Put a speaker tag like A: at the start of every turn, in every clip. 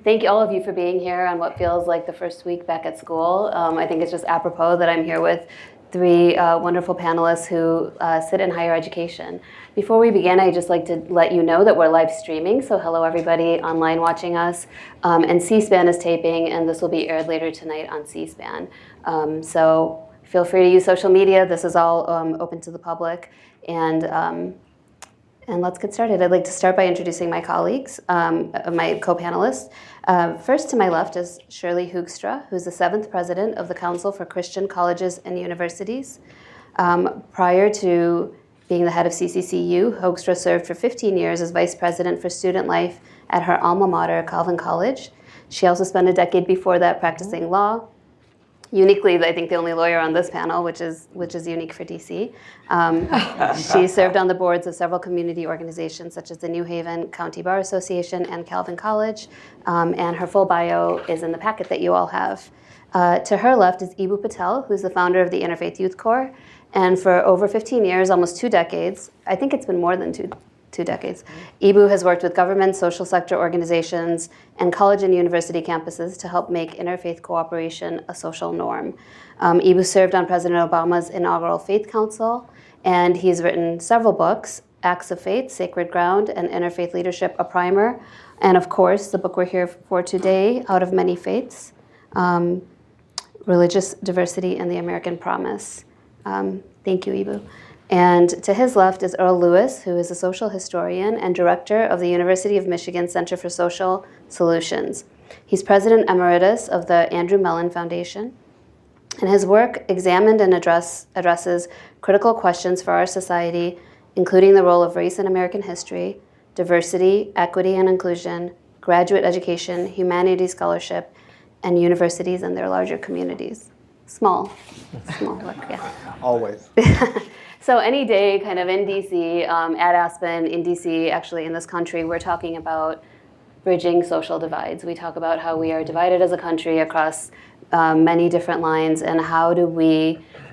A: Thank you all of you for being here on what feels like the first week back at school. I think it's just apropos that I'm here with three wonderful panelists who sit in higher education. Before we begin, I'd just like to let you know that we're live streaming, so hello everybody online watching us. And C-SPAN is taping, and this will be aired later tonight on C-SPAN. So feel free to use social media. This is all open to the public. And let's get started. I'd like to start by introducing my colleagues, my co-panelists. First to my left is Shirley Hoogstra, who's the 7th president of the Council for Christian Colleges and Universities. Prior to being the head of CCCU, Hoogstra served for 15 years as vice president for student life at her alma mater, Calvin College. She also spent a decade before that practicing law. Uniquely, I think the only lawyer on this panel, which is unique for DC. She served on the boards of several community organizations, such as the New Haven County Bar Association and Calvin College, and her full bio is in the packet that you all have. To her left is Eboo Patel, who's the founder of the Interfaith Youth Corps, and for over 15 years, almost 2 decades, I think it's been more than two decades, Eboo has worked with government, social sector organizations, and college and university campuses to help make interfaith cooperation a social norm. Eboo served on President Obama's inaugural Faith Council, and he's written several books, Acts of Faith, Sacred Ground, and Interfaith Leadership, a Primer, and of course, the book we're here for today, Out of Many Faiths, Religious Diversity and the American Promise. Thank you, Eboo. And to his left is Earl Lewis, who is a social historian and director of the University of Michigan Center for Social Solutions. He's president emeritus of the Andrew Mellon Foundation, and his work examined and addresses critical questions for our society, including the role of race in American history, diversity, equity and inclusion, graduate education, humanities scholarship, and universities and their larger communities. Small work, yeah.
B: Always.
A: So any day kind of in DC, at Aspen, in DC, actually in this country, we're talking about bridging social divides. We talk about how we are divided as a country across many different lines, and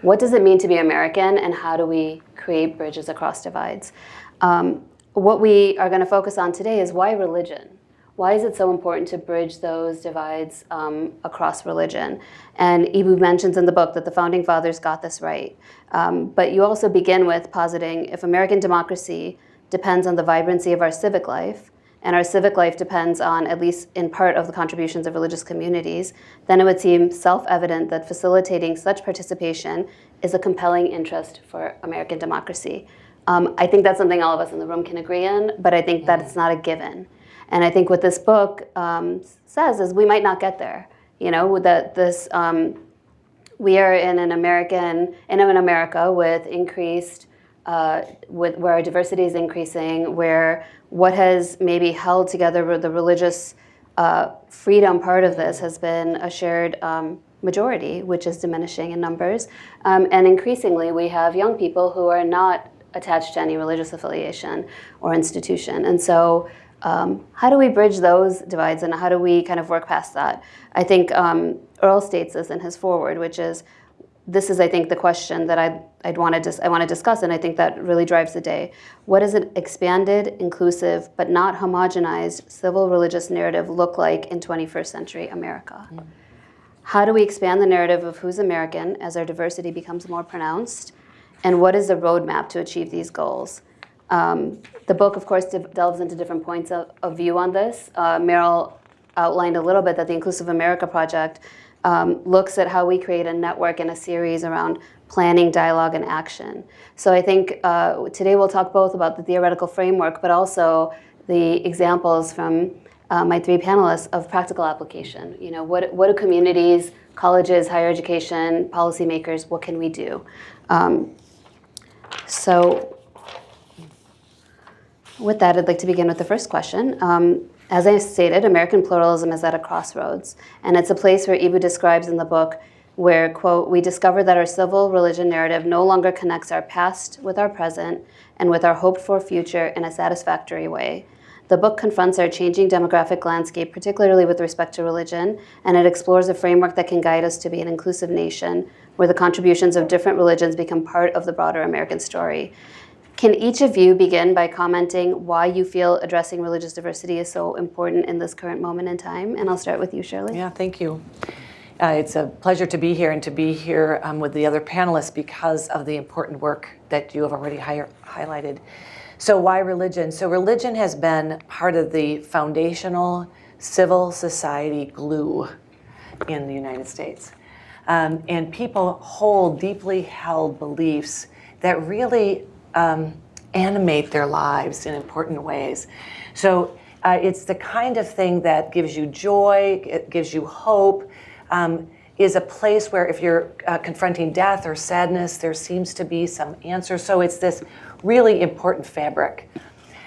A: what does it mean to be American, and how do we create bridges across divides? What we are going to focus on today is why religion? Why is it so important to bridge those divides across religion? And Eboo mentions in the book that the Founding Fathers got this right. But you also begin with positing if American democracy depends on the vibrancy of our civic life, and our civic life depends on, at least in part, of the contributions of religious communities, then it would seem self-evident that facilitating such participation is a compelling interest for American democracy. I think that's something all of us in the room can agree on, but I think that it's not a given. And I think what this book says is we might not get there. You know, that we are in an America with increased, where our diversity is increasing, where what has maybe held together the religious freedom part of this has been a shared majority, which is diminishing in numbers. And increasingly, we have young people who are not attached to any religious affiliation or institution. And so how do we bridge those divides, and how do we kind of work past that? I think Earl states this in his foreword, which is, this is, I think, the question that I want to discuss, and I think that really drives the day. What does an expanded, inclusive, but not homogenized civil religious narrative look like in 21st century America? Mm. How do we expand the narrative of who's American as our diversity becomes more pronounced? And what is the roadmap to achieve these goals? The book, of course, delves into different points of view on this. Meryl outlined a little bit that the Inclusive America Project looks at how we create a network and a series around planning, dialogue, and action. So I think today we'll talk both about the theoretical framework, but also the examples from my 3 panelists of practical application. You know, what do communities, colleges, higher education, policymakers, what can we do? So with that, I'd like to begin with the first question. As I stated, American pluralism is at a crossroads, and it's a place where Eboo describes in the book where, quote, we discover that our civil religion narrative no longer connects our past with our present and with our hoped-for future in a satisfactory way. The book confronts our changing demographic landscape, particularly with respect to religion, and it explores a framework that can guide us to be an inclusive nation where the contributions of different religions become part of the broader American story. Can each of you begin by commenting why you feel addressing religious diversity is so important in this current moment in time? And I'll start with you, Shirley.
B: Yeah, thank you. It's a pleasure to be here and to be here with the other panelists because of the important work that you have already highlighted. So why religion? So religion has been part of the foundational civil society glue in the United States. And people hold deeply held beliefs that really animate their lives in important ways. So it's the kind of thing that gives you joy, it gives you hope, is a place where if you're confronting death or sadness, there seems to be some answer. So it's this really important fabric.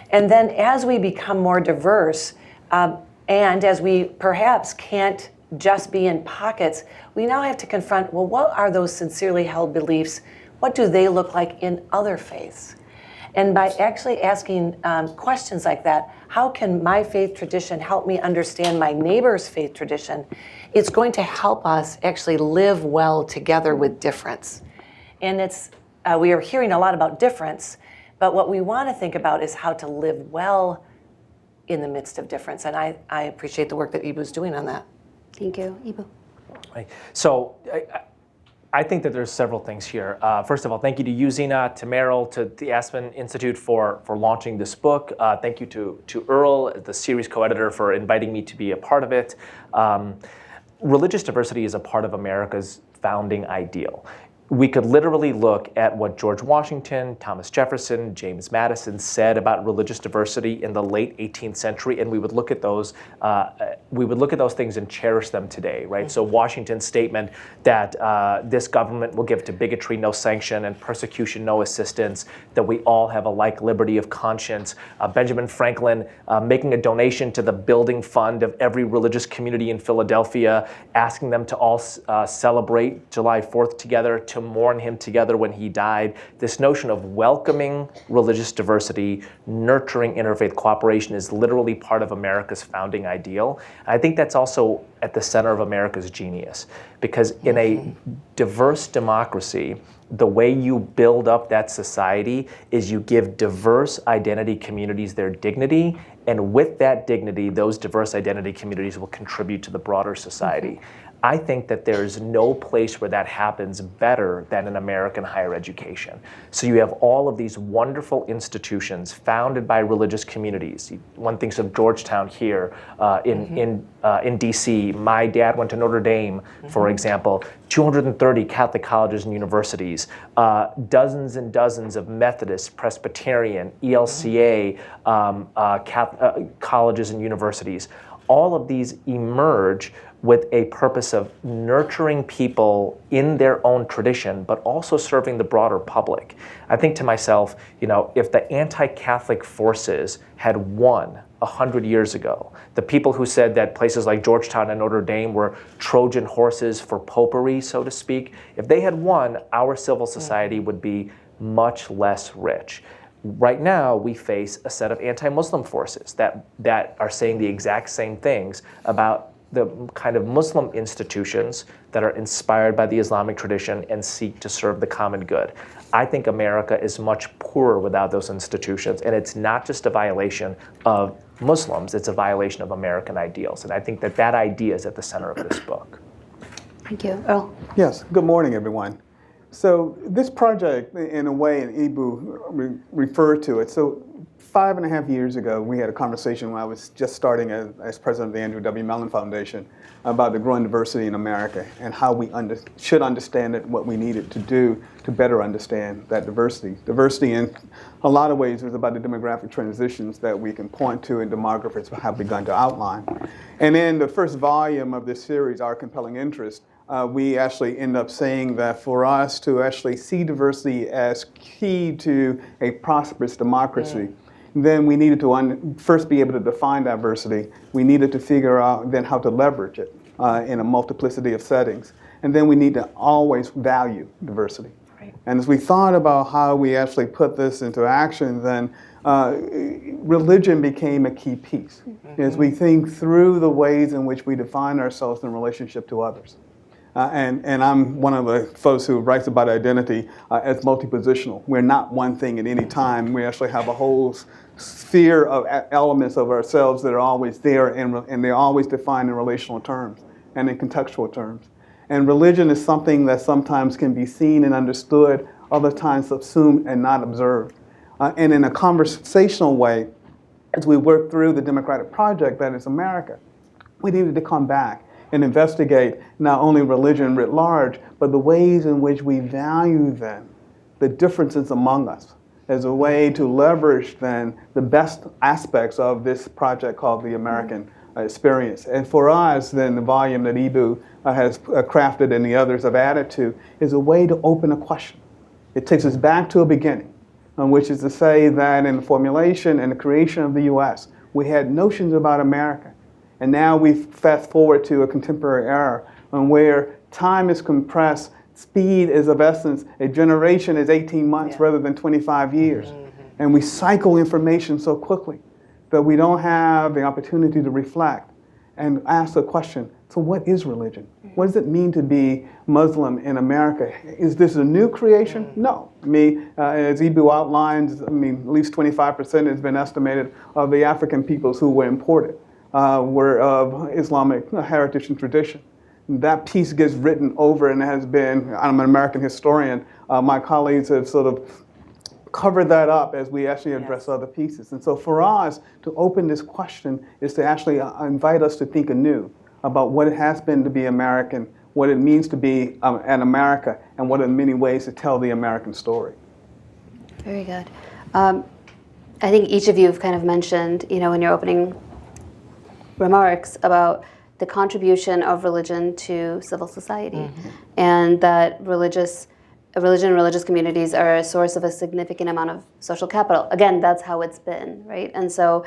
B: And then as we become more diverse, and as we perhaps can't just be in pockets, we now have to confront, well, what are those sincerely held beliefs? What do they look like in other faiths? And by actually asking questions like that, how can my faith tradition help me understand my neighbor's faith tradition? It's going to help us actually live well together with difference. And it's we are hearing a lot about difference, but what we want to think about is how to live well in the midst of difference. And I appreciate the work that Eboo's doing on that.
A: Thank you. Eboo.
C: Right. So I think that there's several things here. First of all, thank you to you, Zeenat, to Earl, to the Aspen Institute for launching this book. Thank you to Earl, the series co-editor, for inviting me to be a part of it. Religious diversity is a part of America's founding ideal. We could literally look at what George Washington, Thomas Jefferson, James Madison said about religious diversity in the late 18th century, and we would look at those things and cherish them today, right? Mm-hmm. So Washington's statement that this government will give to bigotry no sanction and persecution no assistance, that we all have a like liberty of conscience. Benjamin Franklin making a donation to the building fund of every religious community in Philadelphia, asking them to all celebrate July 4th together, to mourn him together when he died. This notion of welcoming religious diversity, nurturing interfaith cooperation is literally part of America's founding ideal. I think that's also at the center of America's genius, because in a diverse democracy, the way you build up that society is you give diverse identity communities their dignity, and with that dignity, those diverse identity communities will contribute to the broader society. I think that there's no place where that happens better than in American higher education. So you have all of these wonderful institutions founded by religious communities. One thinks of Georgetown here in DC. My dad went to Notre Dame, for example. 230 Catholic colleges and universities, dozens and dozens of Methodist, Presbyterian, ELCA colleges and universities. All of these emerge with a purpose of nurturing people in their own tradition, but also serving the broader public. I think to myself, if the anti-Catholic forces had won 100 years ago, the people who said that places like Georgetown and Notre Dame were Trojan horses for popery, so to speak, if they had won, our civil society would be much less rich. Right now, we face a set of anti-Muslim forces that are saying the exact same things about the kind of Muslim institutions that are inspired by the Islamic tradition and seek to serve the common good. I think America is much poorer without those institutions, and it's not just a violation of Muslims, it's a violation of American ideals. And I think that that idea is at the center of this book.
A: Thank you. Earl.
D: Yes, good morning, everyone. So this project, in a way, and Eboo referred to it. So 5.5 years ago, we had a conversation when I was just starting as president of the Andrew W. Mellon Foundation about the growing diversity in America and how we should understand it, what we needed to do to better understand that diversity. Diversity in a lot of ways is about the demographic transitions that we can point to and demographers have begun to outline. And in the first volume of this series, Our Compelling Interest, we actually end up saying that for us to actually see diversity as key to a prosperous democracy, then we needed to first be able to define diversity. We needed to figure out then how to leverage it in a multiplicity of settings. And then we need to always value diversity. Right. And as we thought about how we actually put this into action, then religion became a key piece. As we think through the ways in which we define ourselves in relationship to others. And I'm one of the folks who writes about identity as multi-positional. We're not one thing at any time. We actually have a whole sphere of elements of ourselves that are always there, and they're always defined in relational terms and in contextual terms. And religion is something that sometimes can be seen and understood, other times subsumed and not observed. And in a conversational way, as we work through the democratic project that is America, we needed to come back and investigate not only religion writ large, but the ways in which we value then the differences among us as a way to leverage then the best aspects of this project called the American experience. And for us, then the volume that Eboo has crafted and the others have added to is a way to open a question. It takes us back to a beginning, which is to say that in the formulation and the creation of the US, we had notions about America. And now we fast forward to a contemporary era where time is compressed, speed is of essence, a generation is 18 months rather than 25 years. And we cycle information so quickly that we don't have the opportunity to reflect and ask the question, so what is religion? What does it mean to be Muslim in America? Is this a new creation? No. I mean, as Eboo outlines, I mean, at least 25% has been estimated of the African peoples who were imported were of Islamic heritage and tradition. That piece gets written over and has been, I'm an American historian, my colleagues have sort of covered that up as we actually address other pieces. And so for us to open this question is to actually invite us to think anew about what it has been to be American, what it means to be an America, and what are the many ways to tell the American story.
A: Very good. I think each of you have kind of mentioned, you know, in your opening remarks about the contribution of religion to civil society, and that religion and religious communities are a source of a significant amount of social capital. Again, that's how it's been, right? And so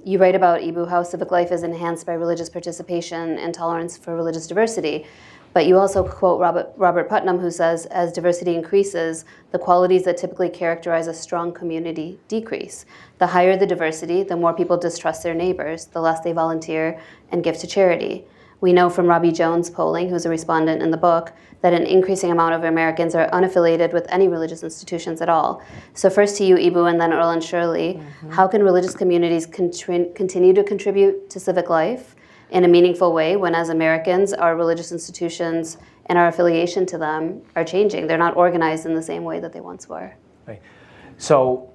A: you write about, Eboo, how civic life is enhanced by religious participation and tolerance for religious diversity. But you also quote Robert Putnam, who says, as diversity increases, the qualities that typically characterize a strong community decrease. The higher the diversity, the more people distrust their neighbors, the less they volunteer and give to charity. We know from Robbie Jones' polling, who's a respondent in the book, that an increasing amount of Americans are unaffiliated with any religious institutions at all. So first to you, Eboo, and then Earl and Shirley, how can religious communities continue to contribute to civic life in a meaningful way when, as Americans, our religious institutions and our affiliation to them are changing? They're not organized in the same way that they once were.
C: Right. So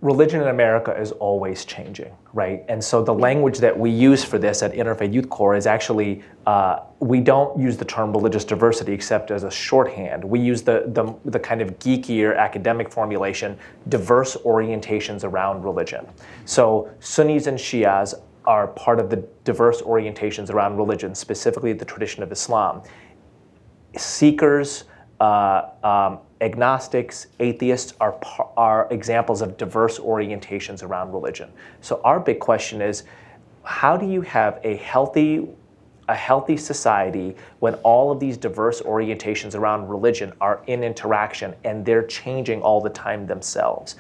C: religion in America is always changing, right? And so the language that we use for this at Interfaith Youth Corps is actually, we don't use the term religious diversity except as a shorthand. We use the kind of geekier academic formulation, diverse orientations around religion. So Sunnis and Shias are part of the diverse orientations around religion, specifically the tradition of Islam. Seekers, agnostics, atheists are examples of diverse orientations around religion. So our big question is, how do you have a healthy society when all of these diverse orientations around religion are in interaction and they're changing all the time themselves?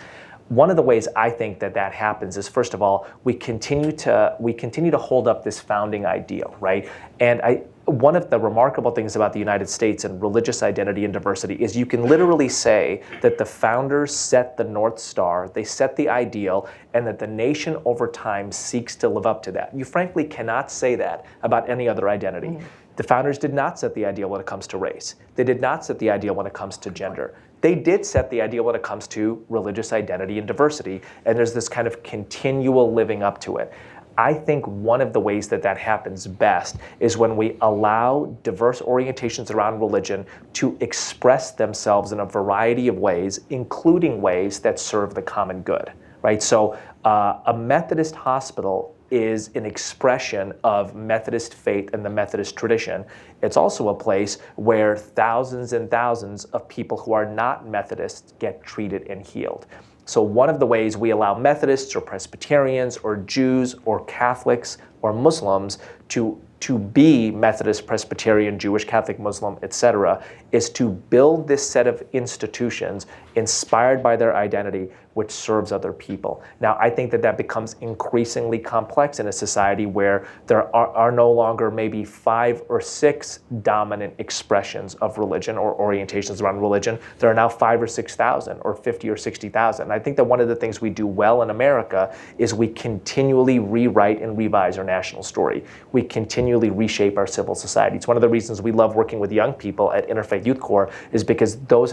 C: One of the ways I think that happens is, first of all, we continue to hold up this founding ideal, right? And one of the remarkable things about the United States and religious identity and diversity is you can literally say that the founders set the North Star, they set the ideal, and that the nation over time seeks to live up to that. You frankly cannot say that about any other identity. The founders did not set the ideal when it comes to race. They did not set the ideal when it comes to gender. They did set the ideal when it comes to religious identity and diversity, and there's this kind of continual living up to it. I think one of the ways that happens best is when we allow diverse orientations around religion to express themselves in a variety of ways, including ways that serve the common good, right? So a Methodist hospital is an expression of Methodist faith and the Methodist tradition. It's also a place where thousands and thousands of people who are not Methodists get treated and healed. So one of the ways we allow Methodists or Presbyterians or Jews or Catholics or Muslims to to be Methodist, Presbyterian, Jewish, Catholic, Muslim, etc., is to build this set of institutions inspired by their identity, which serves other people. Now, I think that becomes increasingly complex in a society where there are no longer maybe 5 or 6 dominant expressions of religion or orientations around religion. There are now 5 or 6,000 or 50 or 60,000. And I think that one of the things we do well in America is we continually rewrite and revise our national story. We continually reshape our civil society. It's one of the reasons we love working with young people at Interfaith Youth Corps, is because those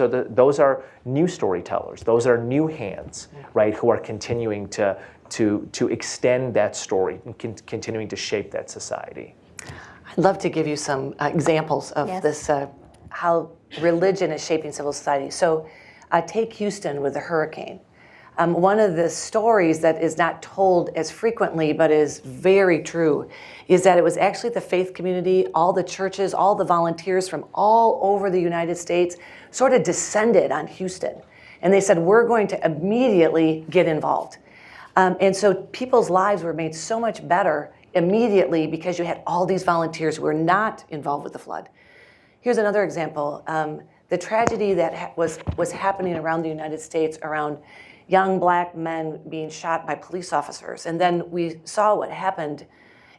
C: are new storytellers. Those are new hands, right, who are continuing to extend that story and continuing to shape that society.
B: I'd love to give you some examples of this, how religion is shaping civil society. So take Houston with the hurricane. One of the stories that is not told as frequently, but is very true, is that it was actually the faith community, all the churches, all the volunteers from all over the United States sort of descended on Houston. And they said, we're going to immediately get involved. And so people's lives were made so much better immediately because you had all these volunteers who were not involved with the flood. Here's another example. The tragedy that was happening around the United States around young black men being shot by police officers. And then we saw what happened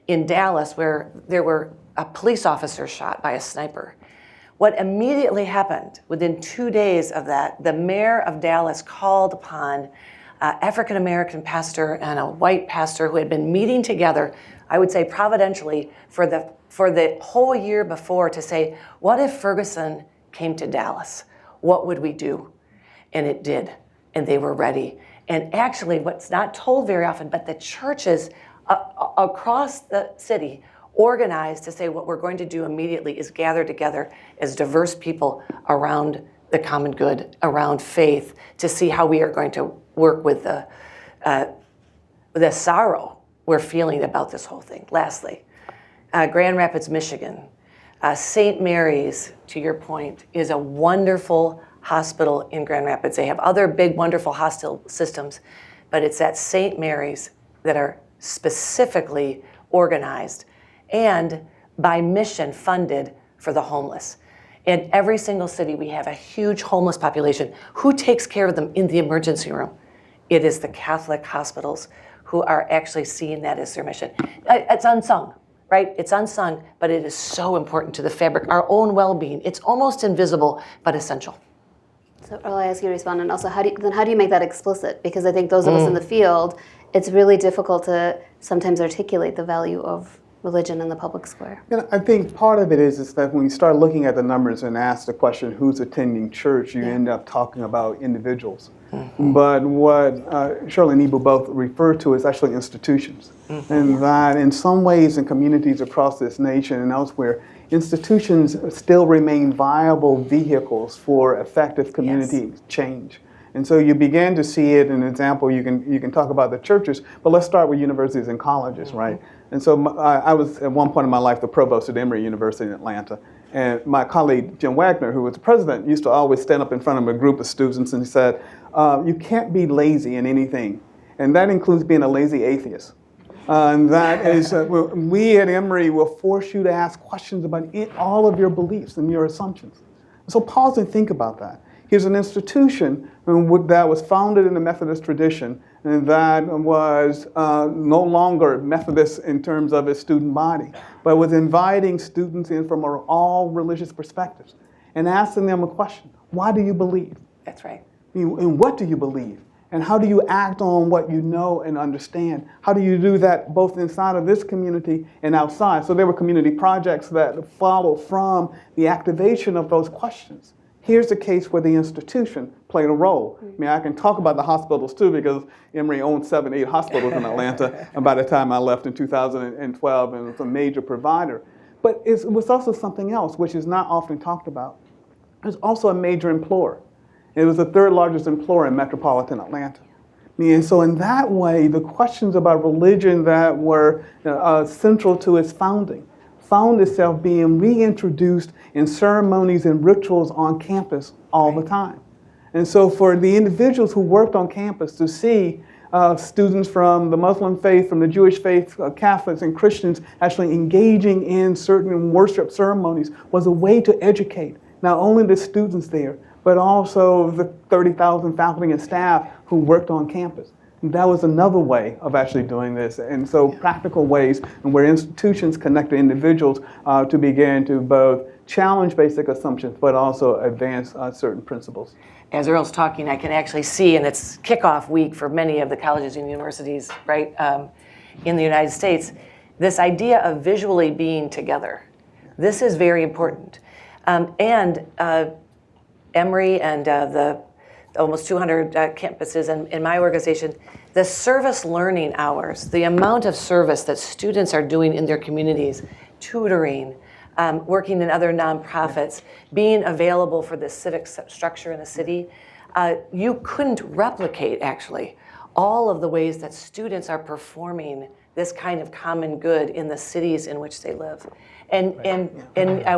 B: in Dallas, where there were a police officer shot by a sniper. What immediately happened within 2 days of that, the mayor of Dallas called upon an African-American pastor and a white pastor who had been meeting together, I would say providentially, for the whole year before, to say, what if Ferguson came to Dallas? What would we do? And it did. And they were ready. And actually, what's not told very often, but the churches across the city organized to say what we're going to do immediately is gather together as diverse people around the common good, around faith, to see how we are going to work with the sorrow we're feeling about this whole thing. Lastly, Grand Rapids, Michigan. St. Mary's, to your point, is a wonderful hospital in Grand Rapids. They have other big, wonderful hospital systems, but it's at St. Mary's that are specifically organized and by mission funded for the homeless. In every single city, we have a huge homeless population. Who takes care of them in the emergency room? It is the Catholic hospitals who are actually seeing that as their mission. It's unsung, right? It's unsung, but it is so important to the fabric, our own well-being. It's almost invisible, but essential.
A: So Earl, I ask you to respond, and also how do you make that explicit? Because I think those of us in the field, it's really difficult to sometimes articulate the value of religion in the public square.
D: You know, I think part of it is that when you start looking at the numbers and ask the question, who's attending church, you end up talking about individuals. But what Shirley and Eboo both refer to is actually institutions. And that in some ways in communities across this nation and elsewhere, institutions still remain viable vehicles for effective community change. And so you began to see it. An example, you can talk about the churches, but let's start with universities and colleges, right? And so I was at one point in my life the provost at Emory University in Atlanta. And my colleague, Jim Wagner, who was the president, used to always stand up in front of a group of students and he said, you can't be lazy in anything. And that includes being a lazy atheist. And that is, we at Emory will force you to ask questions about all of your beliefs and your assumptions. So pause and think about that. Here's an institution that was founded in the Methodist tradition and that was no longer Methodist in terms of its student body, but was inviting students in from all religious perspectives and asking them a question. Why do you believe?
B: That's right.
D: And what do you believe? And how do you act on what you know and understand? How do you do that both inside of this community and outside? So there were community projects that followed from the activation of those questions. Here's a case where the institution played a role. I mean, I can talk about the hospitals too because Emory owned 7, 8 hospitals in Atlanta by the time I left in 2012 and was a major provider. But it was also something else which is not often talked about. It was also a major employer. It was the 3rd largest employer in metropolitan Atlanta. And so in that way, the questions about religion that were central to its founding found itself being reintroduced in ceremonies and rituals on campus all the time. And so for the individuals who worked on campus to see students from the Muslim faith, from the Jewish faith, Catholics and Christians actually engaging in certain worship ceremonies was a way to educate not only the students there, but also the 30,000 faculty and staff who worked on campus. That was another way of actually doing this. And so practical ways and where institutions connect individuals to begin to both challenge basic assumptions, but also advance certain principles.
B: As Earl's talking, I can actually see, and it's kickoff week for many of the colleges and universities, right, in the United States, this idea of visually being together. This is very important. And Emory and the almost 200 campuses in my organization, the service learning hours, the amount of service that students are doing in their communities, tutoring, working in other nonprofits, being available for the civic structure in the city, you couldn't replicate, actually, all of the ways that students are performing this kind of common good in the cities in which they live. And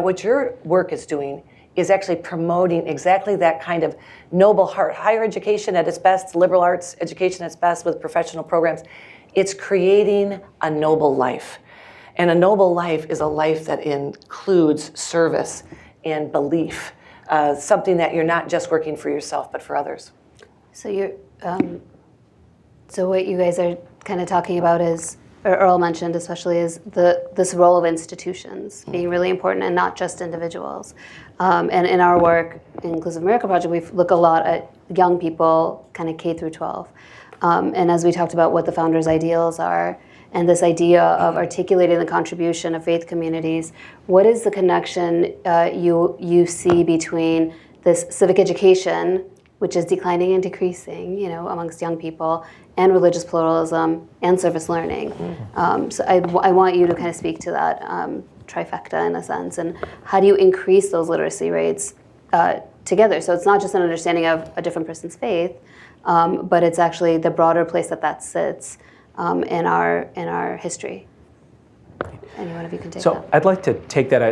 B: what your work is doing is actually promoting exactly that kind of noble heart. Higher education at its best, liberal arts education at its best with professional programs, it's creating a noble life. And a noble life is a life that includes service and belief, something that you're not just working for yourself, but for others.
A: So so what you guys are kind of talking about is, or Earl mentioned especially, is this role of institutions being really important and not just individuals. And in our work, in Inclusive America Project, we look a lot at young people, kind of K through 12. And as we talked about what the founders' ideals are, and this idea of articulating the contribution of faith communities, what is the connection you see between this civic education, which is declining and decreasing, amongst young people, and religious pluralism and service learning? So I want you to kind of speak to that trifecta in a sense, and how do you increase those literacy rates together? So it's not just an understanding of a different person's faith, but it's actually the broader place that sits in our history. Any one of you can take that.
C: So I'd like to take that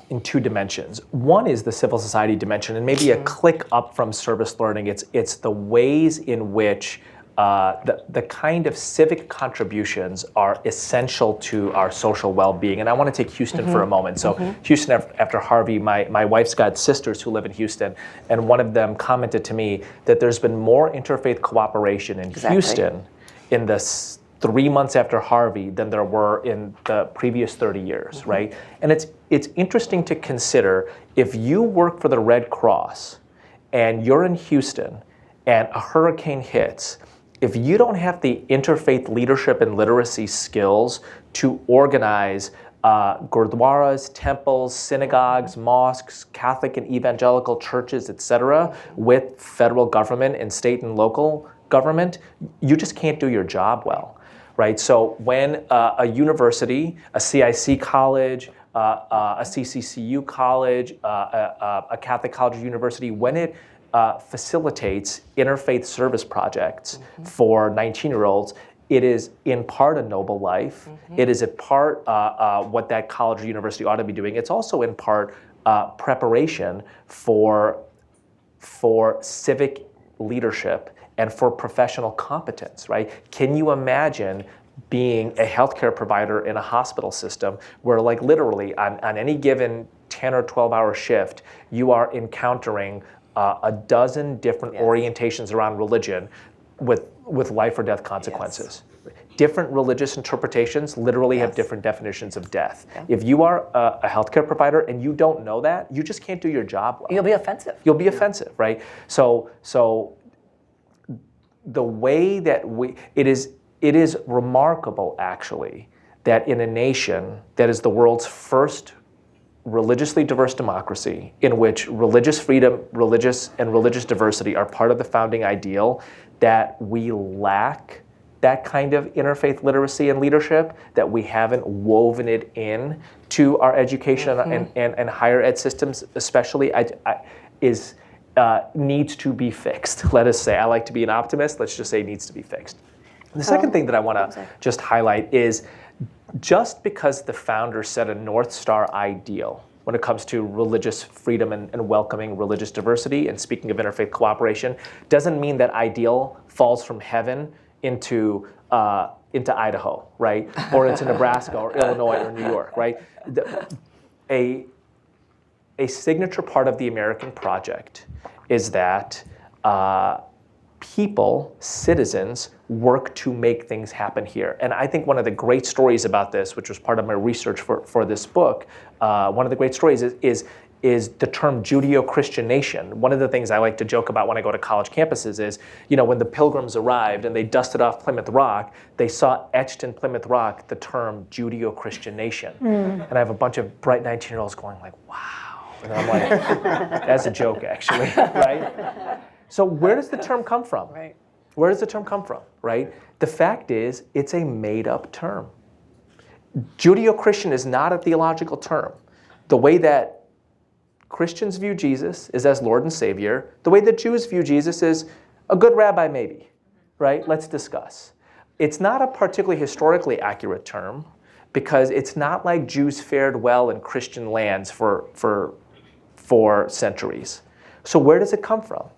C: in two dimensions. One is the civil society dimension, and maybe a click up from service learning. It's the ways in which the kind of civic contributions are essential to our social well-being. And I want to take Houston for a moment. So Houston, after Harvey, my wife's got sisters who live in Houston, and one of them commented to me that there's been more interfaith cooperation in Houston in the 3 months after Harvey than there were in the previous 30 years, right? And it's interesting to consider, if you work for the Red Cross and you're in Houston and a hurricane hits, if you don't have the interfaith leadership and literacy skills to organize gurdwaras, temples, synagogues, mosques, Catholic and evangelical churches, etc., with federal government and state and local government, you just can't do your job well, right? So when a university, a CIC college, a CCCU college, a Catholic college or university, when it facilitates interfaith service projects for 19-year-olds, it is in part a noble life. It is in part what that college or university ought to be doing. It's also in part preparation for civic leadership and for professional competence, right? Can you imagine being a healthcare provider in a hospital system where, like, literally on any given 10 or 12-hour shift, you are encountering a dozen different orientations around religion with life or death consequences? Different religious interpretations literally have different definitions of death. If you are a healthcare provider and you don't know that, you just can't do your job well.
B: You'll be offensive.
C: You'll be offensive, right? So the way that it is remarkable, actually, that in a nation that is the world's first religiously diverse democracy, in which religious freedom, religious diversity are part of the founding ideal, that we lack that kind of interfaith literacy and leadership, that we haven't woven it in to our education and higher ed systems, especially, needs to be fixed. Let us say, I like to be an optimist, let's just say it needs to be fixed. The second thing that I want to just highlight is, just because the founders set a North Star ideal when it comes to religious freedom and welcoming religious diversity. And speaking of interfaith cooperation, doesn't mean that ideal falls from heaven into Idaho, right? Or into Nebraska or Illinois or New York, right? A signature part of the American project is that people, citizens, work to make things happen here. And I think one of the great stories about this, which was part of my research for this book, one of the great stories is the term Judeo-Christian nation. One of the things I like to joke about when I go to college campuses is, when the Pilgrims arrived and they dusted off Plymouth Rock, they saw etched in Plymouth Rock the term Judeo-Christian nation. And I have a bunch of bright 19-year-olds going like, wow. And I'm like, that's a joke actually, right? So where does the term come from?
B: Right.
C: Where does the term come from, right? The fact is, it's a made-up term. Judeo-Christian is not a theological term. The way that Christians view Jesus is as Lord and Savior. The way that Jews view Jesus is a good rabbi maybe, right? Let's discuss. It's not a particularly historically accurate term because it's not like Jews fared well in Christian lands for centuries. So where does it come from?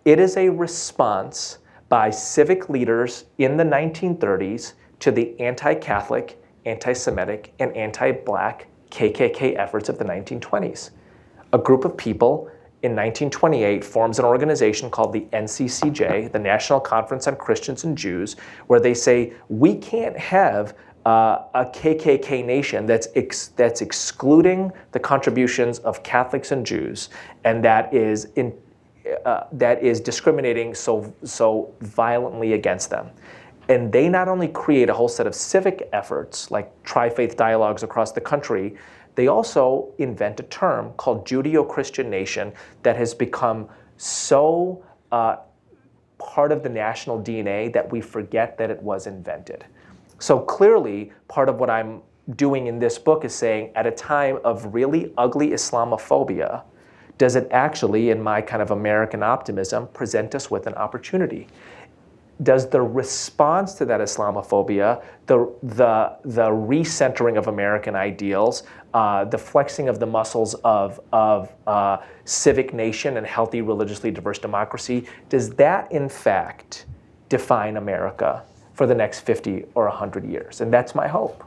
C: It is a response by civic leaders in the 1930s to the anti-Catholic, anti-Semitic, and anti-Black KKK efforts of the 1920s. A group of people in 1928 forms an organization called the NCCJ, the National Conference on Christians and Jews, where they say, we can't have a KKK nation that's excluding the contributions of Catholics and Jews, and that is discriminating so violently against them. And they not only create a whole set of civic efforts, like tri-faith dialogues across the country, they also invent a term called Judeo-Christian nation that has become so part of the national DNA that we forget that it was invented. So clearly, part of what I'm doing in this book is saying, at a time of really ugly Islamophobia, does it actually, in my kind of American optimism, present us with an opportunity? Does the response to that Islamophobia, the recentering of American ideals, the flexing of the muscles of civic nation and healthy religiously diverse democracy, does that in fact define America for the next 50 or 100 years? And that's my hope.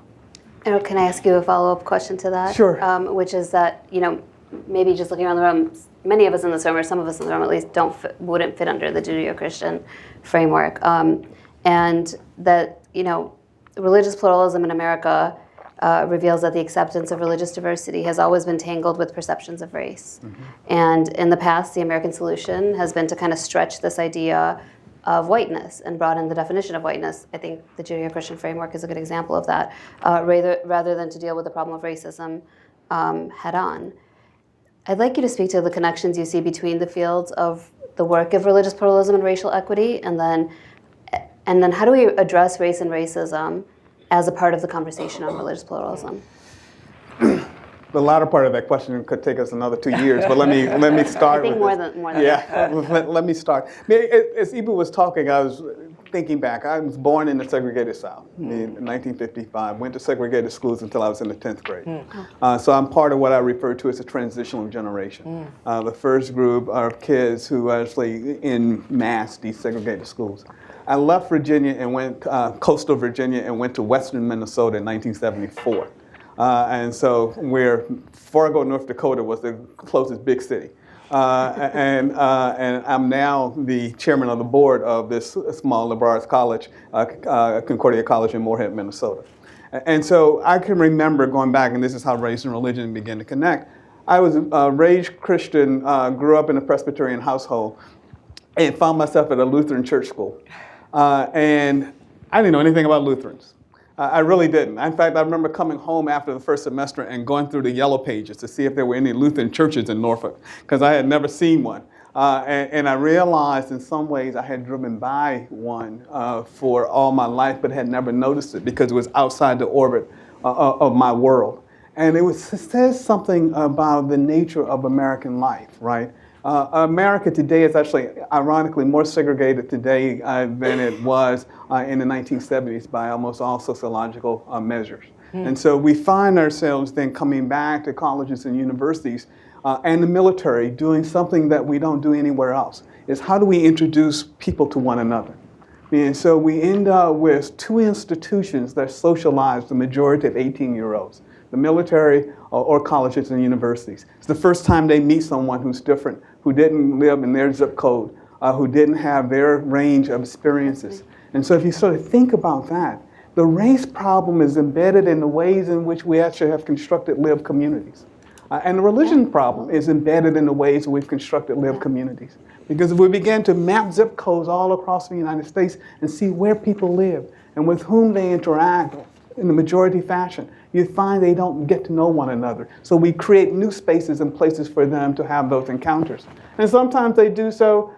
A: And can I ask you a follow-up question to that?
D: Sure.
A: Which is that, maybe just looking around the room, many of us in this room, or some of us in the room at least, wouldn't fit under the Judeo-Christian framework. And that, religious pluralism in America reveals that the acceptance of religious diversity has always been tangled with perceptions of race. Mm-hmm. And in the past, the American solution has been to kind of stretch this idea of whiteness and broaden the definition of whiteness. I think the Judeo-Christian framework is a good example of that, rather than to deal with the problem of racism head on. I'd like you to speak to the connections you see between the fields of the work of religious pluralism and racial equity, and then how do we address race and racism as a part of the conversation on religious pluralism?
D: The latter part of that question could take us another 2 years, but let me start.
A: I think more than
D: yeah. Let me start. As Eboo was talking, I was thinking back. I was born in the segregated South in 1955. Went to segregated schools until I was in the 10th grade. So I'm part of what I refer to as a transitional generation. The first group of kids who actually in mass desegregated schools. I left Virginia and went coastal Virginia and went to western Minnesota in 1974. And so Fargo, North Dakota was the closest big city. And I'm now the chairman of the board of this small liberal arts college, Concordia College in Moorhead, Minnesota. And so I can remember going back, and this is how race and religion began to connect. I was raised Christian, grew up in a Presbyterian household, and found myself at a Lutheran church school. And I didn't know anything about Lutherans. I really didn't. In fact, I remember coming home after the first semester and going through the yellow pages to see if there were any Lutheran churches in Norfolk, because I had never seen one. And I realized in some ways I had driven by one for all my life, but had never noticed it because it was outside the orbit of my world. And it says something about the nature of American life, right? America today is actually, ironically, more segregated today than it was in the 1970s by almost all sociological measures. And so we find ourselves then coming back to colleges and universities and the military doing something that we don't do anywhere else, is how do we introduce people to one another? And so we end up with two institutions that socialize the majority of 18-year-olds, the military or colleges and universities. It's the first time they meet someone who's different, who didn't live in their zip code, who didn't have their range of experiences. And so if you sort of think about that, the race problem is embedded in the ways in which we actually have constructed lived communities. And the religion problem is embedded in the ways we've constructed lived communities. Because if we begin to map zip codes all across the United States and see where people live and with whom they interact in the majority fashion, you find they don't get to know one another. So we create new spaces and places for them to have those encounters. And sometimes they do so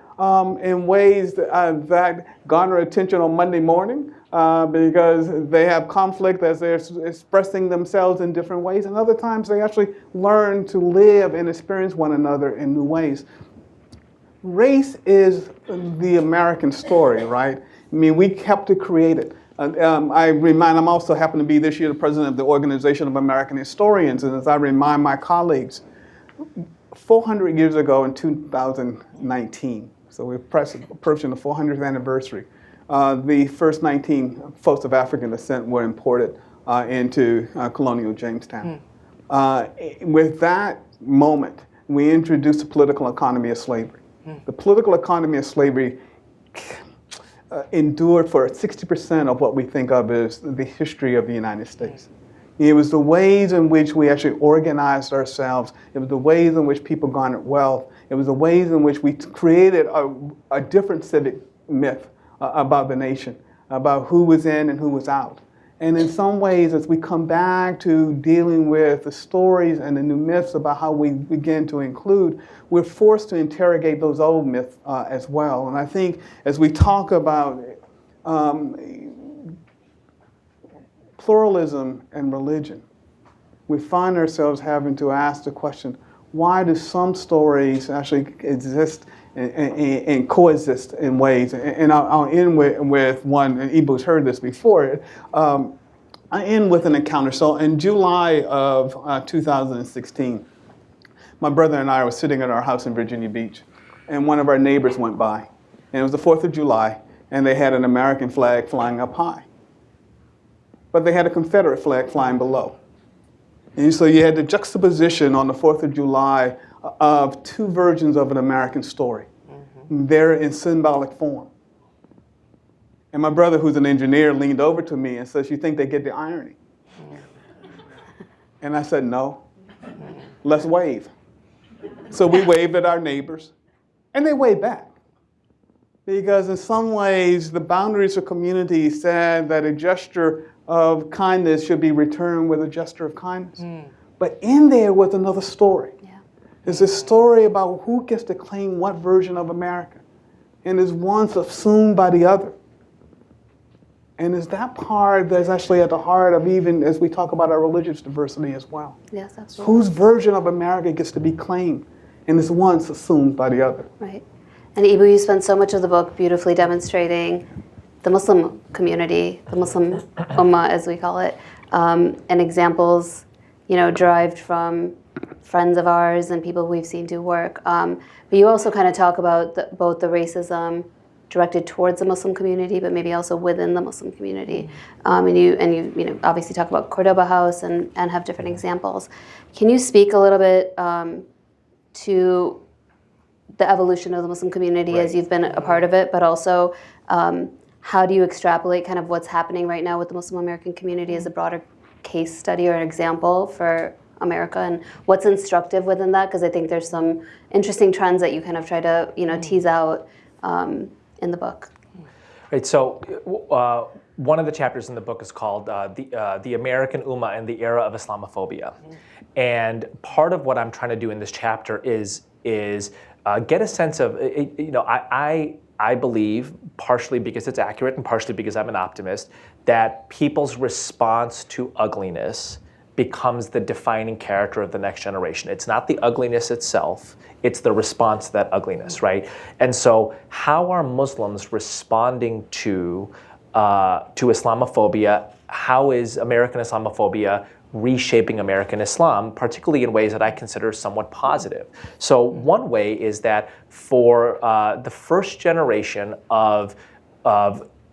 D: in ways that garner attention on Monday morning because they have conflict as they're expressing themselves in different ways. And other times they actually learn to live and experience one another in new ways. Race is the American story, right? I mean, we helped to create it. I'm also happen to be this year the president of the Organization of American Historians, and as I remind my colleagues, 400 years ago in 2019, so we're approaching the 400th anniversary, the first 19 folks of African descent were imported into colonial Jamestown. With that moment, we introduced the political economy of slavery. The political economy of slavery endured for 60% of what we think of as the history of the United States. It was the ways in which we actually organized ourselves. It was the ways in which people garnered wealth. It was the ways in which we created a different civic myth about the nation, about who was in and who was out. And in some ways, as we come back to dealing with the stories and the new myths about how we begin to include, we're forced to interrogate those old myths as well. And I think as we talk about pluralism and religion, we find ourselves having to ask the question, why do some stories actually exist and coexist in ways? And I'll end with one, and Eboo's heard this before. I end with an encounter. So in July of 2016, my brother and I were sitting at our house in Virginia Beach, and one of our neighbors went by. And it was the 4th of July, and they had an American flag flying up high. But they had a Confederate flag flying below. And so you had the juxtaposition on the 4th of July of two versions of an American story. They're in symbolic form. And my brother, who's an engineer, leaned over to me and says, "You think they get the irony?" And I said, "No, let's wave." So we waved at our neighbors, and they waved back. Because in some ways, the boundaries of community said that a gesture of kindness should be returned with a gesture of kindness. But in there was another story. It's a story about who gets to claim what version of America. And is one subsumed by the other. And it's that part that's actually at the heart of even as we talk about our religious diversity as well.
A: Yes, absolutely.
D: Whose version of America gets to be claimed, and is one subsumed by the other.
A: Right. And Eboo, you spend so much of the book beautifully demonstrating the Muslim community, the Muslim Ummah, as we call it, and examples, derived from friends of ours and people we've seen do work. But you also kind of talk about both the racism directed towards the Muslim community, but maybe also within the Muslim community. And you obviously talk about Cordoba House and have different examples. Can you speak a little bit to the evolution of the Muslim community as you've been a part of it, but also how do you extrapolate kind of what's happening right now with the Muslim American community as a broader case study or an example for America, and what's instructive within that? Because I think there's some interesting trends that you kind of try to tease out in the book.
C: Right. So one of the chapters in the book is called the American Ummah and the Era of Islamophobia, and part of what I'm trying to do in this chapter is get a sense of I believe, partially because it's accurate and partially because I'm an optimist, that people's response to ugliness becomes the defining character of the next generation. It's not the ugliness itself, it's the response to that ugliness, right? And so how are Muslims responding to Islamophobia? how is American Islamophobia reshaping American Islam, particularly in ways that I consider somewhat positive. So one way is that for the first generation of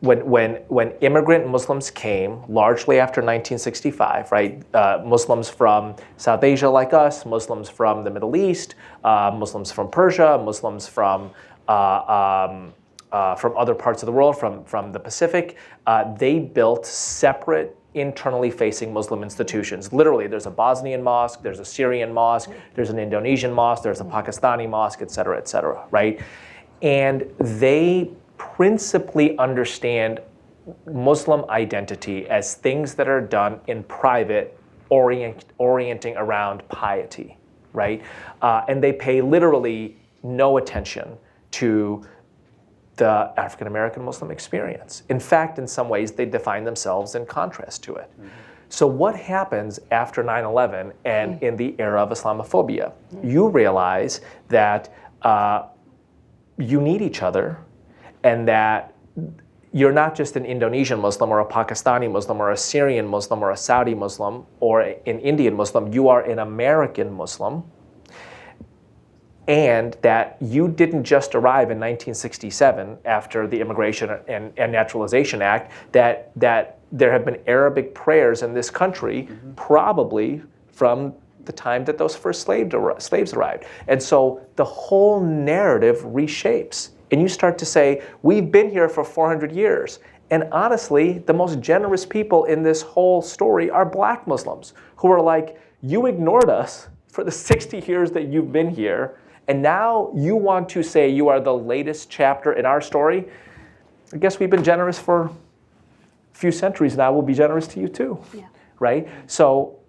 C: when immigrant Muslims came, largely after 1965, right? Muslims from South Asia like us, Muslims from the Middle East, Muslims from Persia, Muslims from other parts of the world, from the Pacific, they built separate internally facing Muslim institutions. Literally, there's a Bosnian mosque, there's a Syrian mosque, there's an Indonesian mosque, there's a Pakistani mosque, et cetera, right? And they principally understand Muslim identity as things that are done in private, orienting around piety, right? And they pay literally no attention to the African American Muslim experience. In fact, in some ways, they define themselves in contrast to it. So what happens after 9/11 and in the era of Islamophobia? You realize that you need each other, and that you're not just an Indonesian Muslim or a Pakistani Muslim or a Syrian Muslim or a Saudi Muslim or an Indian Muslim, you are an American Muslim, and that you didn't just arrive in 1967 after the Immigration and Naturalization Act, that there have been Arabic prayers in this country probably from the time that those first slaves arrived. And so the whole narrative reshapes. And you start to say, we've been here for 400 years. And honestly, the most generous people in this whole story are black Muslims who are like, you ignored us for the 60 years that you've been here, and now you want to say you are the latest chapter in our story? I guess we've been generous for a few centuries now. We'll be generous to you too, right? So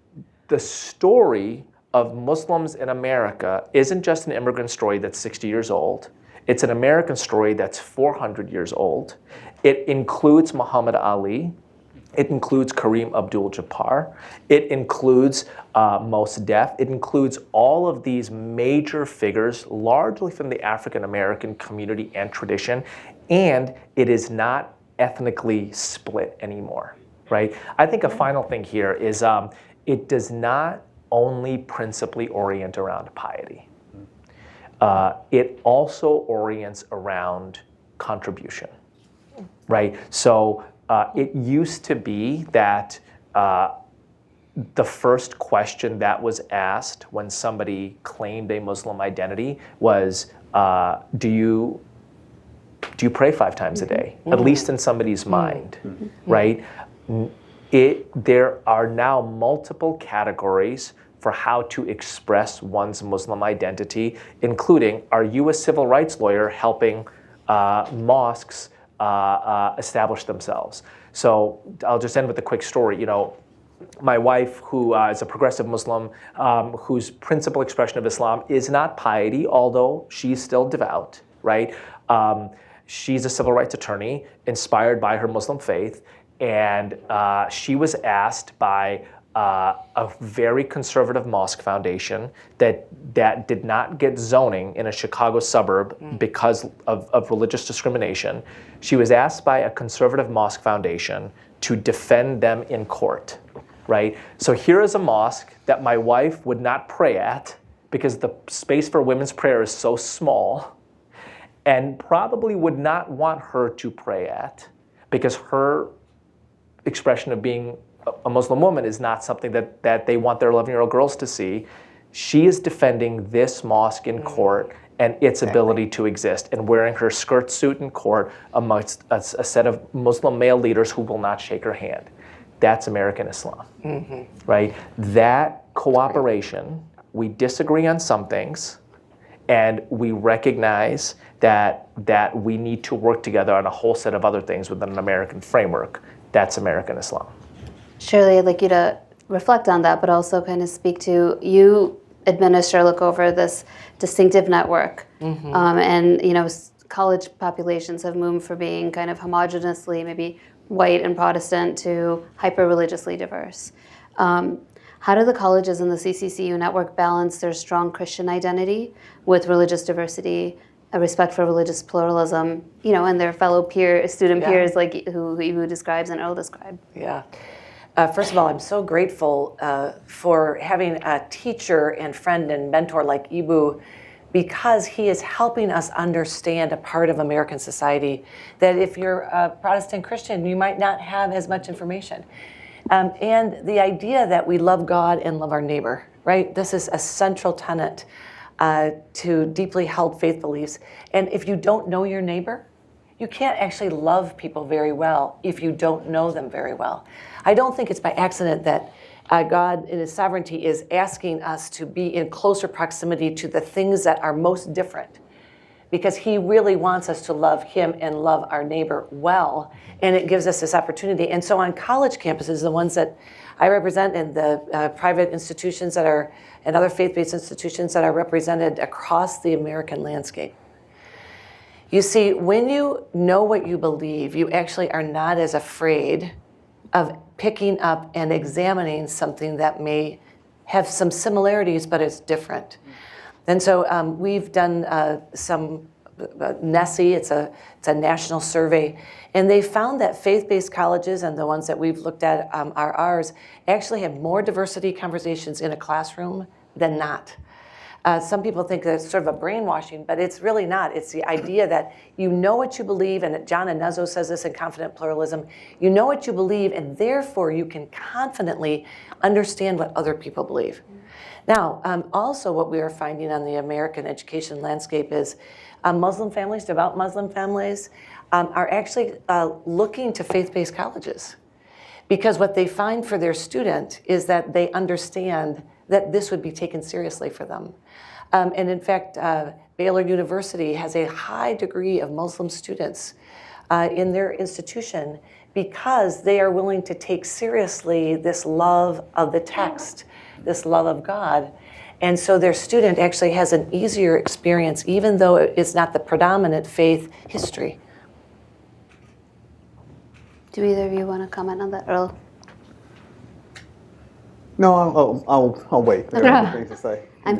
C: the story of Muslims in America isn't just an immigrant story that's 60 years old. It's an American story that's 400 years old. It includes Muhammad Ali. It includes Kareem Abdul-Jabbar. It includes Mos Def. It includes all of these major figures, largely from the African American community and tradition, and it is not ethnically split anymore, right? I think a final thing here is it does not only principally orient around piety. It also orients around contribution, right? So it used to be that the first question that was asked when somebody claimed a Muslim identity was, do you pray 5 times a day? At least in somebody's mind, right? There are now multiple categories for how to express one's Muslim identity, including, are you a civil rights lawyer helping mosques establish themselves? So I'll just end with a quick story. You know, my wife, who is a progressive Muslim, whose principal expression of Islam is not piety, although she's still devout, right? She's a civil rights attorney inspired by her Muslim faith, and she was asked by a very conservative mosque foundation that did not get zoning in a Chicago suburb because of religious discrimination. She was asked by a conservative mosque foundation to defend them in court, right? So here is a mosque that my wife would not pray at because the space for women's prayer is so small, and probably would not want her to pray at because her expression of being a Muslim woman is not something that they want their 11-year-old girls to see. She is defending this mosque in court and its ability to exist, and wearing her skirt suit in court amongst a set of Muslim male leaders who will not shake her hand. That's American Islam, right? That cooperation, we disagree on some things, and we recognize that we need to work together on a whole set of other things within an American framework. That's American Islam.
A: Shirley, I'd like you to reflect on that, but also kind of speak to, you administer, look over this distinctive network. And, you know, college populations have moved from being kind of homogeneously maybe white and Protestant to hyper-religiously diverse. How do the colleges in the CCCU network balance their strong Christian identity with religious diversity, a respect for religious pluralism, you know, and their fellow student peers like who describes and Earl described?
B: Yeah. First of all, I'm so grateful for having a teacher and friend and mentor like Eboo, because he is helping us understand a part of American society that if you're a Protestant Christian, you might not have as much information. And the idea that we love God and love our neighbor, right? This is a central tenet to deeply held faith beliefs. And if you don't know your neighbor, you can't actually love people very well if you don't know them very well. I don't think it's by accident that God in his sovereignty is asking us to be in closer proximity to the things that are most different, because he really wants us to love him and love our neighbor well, and it gives us this opportunity. And so on college campuses, the ones that I represent, and the private institutions that are, and other faith-based institutions that are represented across the American landscape, you see, when you know what you believe, you actually are not as afraid of picking up and examining something that may have some similarities, but it's different. And so we've done some NESE, it's a national survey, and they found that faith-based colleges, and the ones that we've looked at are ours, actually have more diversity conversations in a classroom than not. Some people think that it's sort of a brainwashing, but it's really not. It's the idea that you know what you believe, and John Inezzo says this in Confident Pluralism, you know what you believe, and therefore you can confidently understand what other people believe. Now, also what we are finding on the American education landscape is Muslim families, devout Muslim families, are actually looking to faith-based colleges, because what they find for their student is that they understand that this would be taken seriously for them. And in fact, Baylor University has a high degree of Muslim students in their institution because they are willing to take seriously this love of the text, this love of God. And so their student actually has an easier experience, even though it's not the predominant faith history.
A: Do either of you want to comment on that, Earl?
D: No, I'll wait. There are things to say.
A: I'm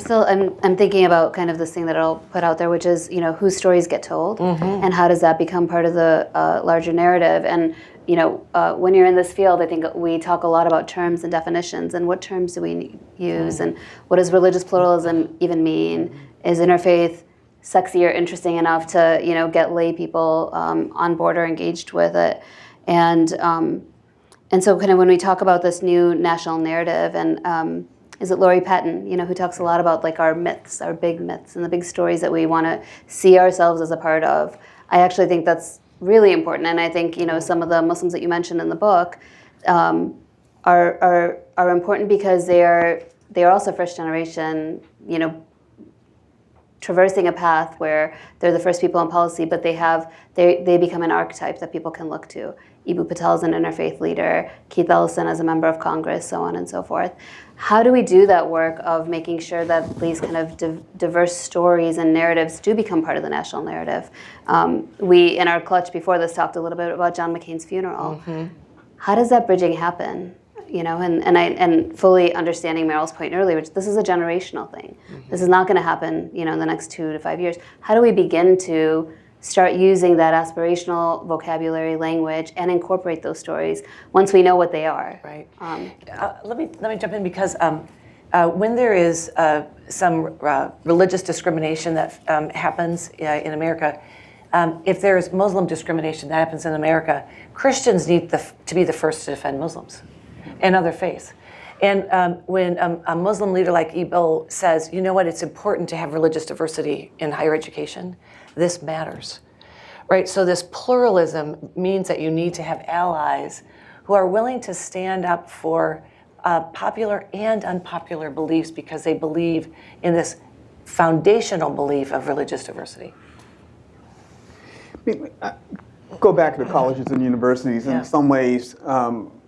A: thinking about kind of this thing that I'll put out there, which is, you know, whose stories get told, and how does that become part of the larger narrative? And you know, when you're in this field, I think we talk a lot about terms and definitions, and what terms do we use, and what does religious pluralism even mean? Is interfaith sexy or interesting enough to, you know, get lay people on board or engaged with it? And so kind of when we talk about this new national narrative, and is it Lori Patton, you know, who talks a lot about like our myths, our big myths, and the big stories that we want to see ourselves as a part of. I actually think that's really important, and I think, you know, some of the Muslims that you mentioned in the book are important because they're also first generation, you know, traversing a path where they're the first people in policy, but they become an archetype that people can look to. Eboo Patel is an interfaith leader, Keith Ellison as a member of Congress, so on and so forth. How do we do that work of making sure that these kind of diverse stories and narratives do become part of the national narrative? We, in our clutch before this, talked a little bit about John McCain's funeral. How does that bridging happen? You know, and fully understanding Meryl's point earlier, which this is a generational thing. This is not going to happen, you know, in the next 2 to 5 years. How do we begin to start using that aspirational vocabulary language and incorporate those stories once we know what they are?
B: Right. Let me jump in, because when there is some religious discrimination that happens in America, if there is Muslim discrimination that happens in America, Christians need to be the first to defend Muslims and other faiths. And when a Muslim leader like Eboo says, you know what, it's important to have religious diversity in higher education, this matters, right? So this pluralism means that you need to have allies who are willing to stand up for popular and unpopular beliefs, because they believe in this foundational belief of religious diversity.
D: Go back to colleges and universities. In some ways,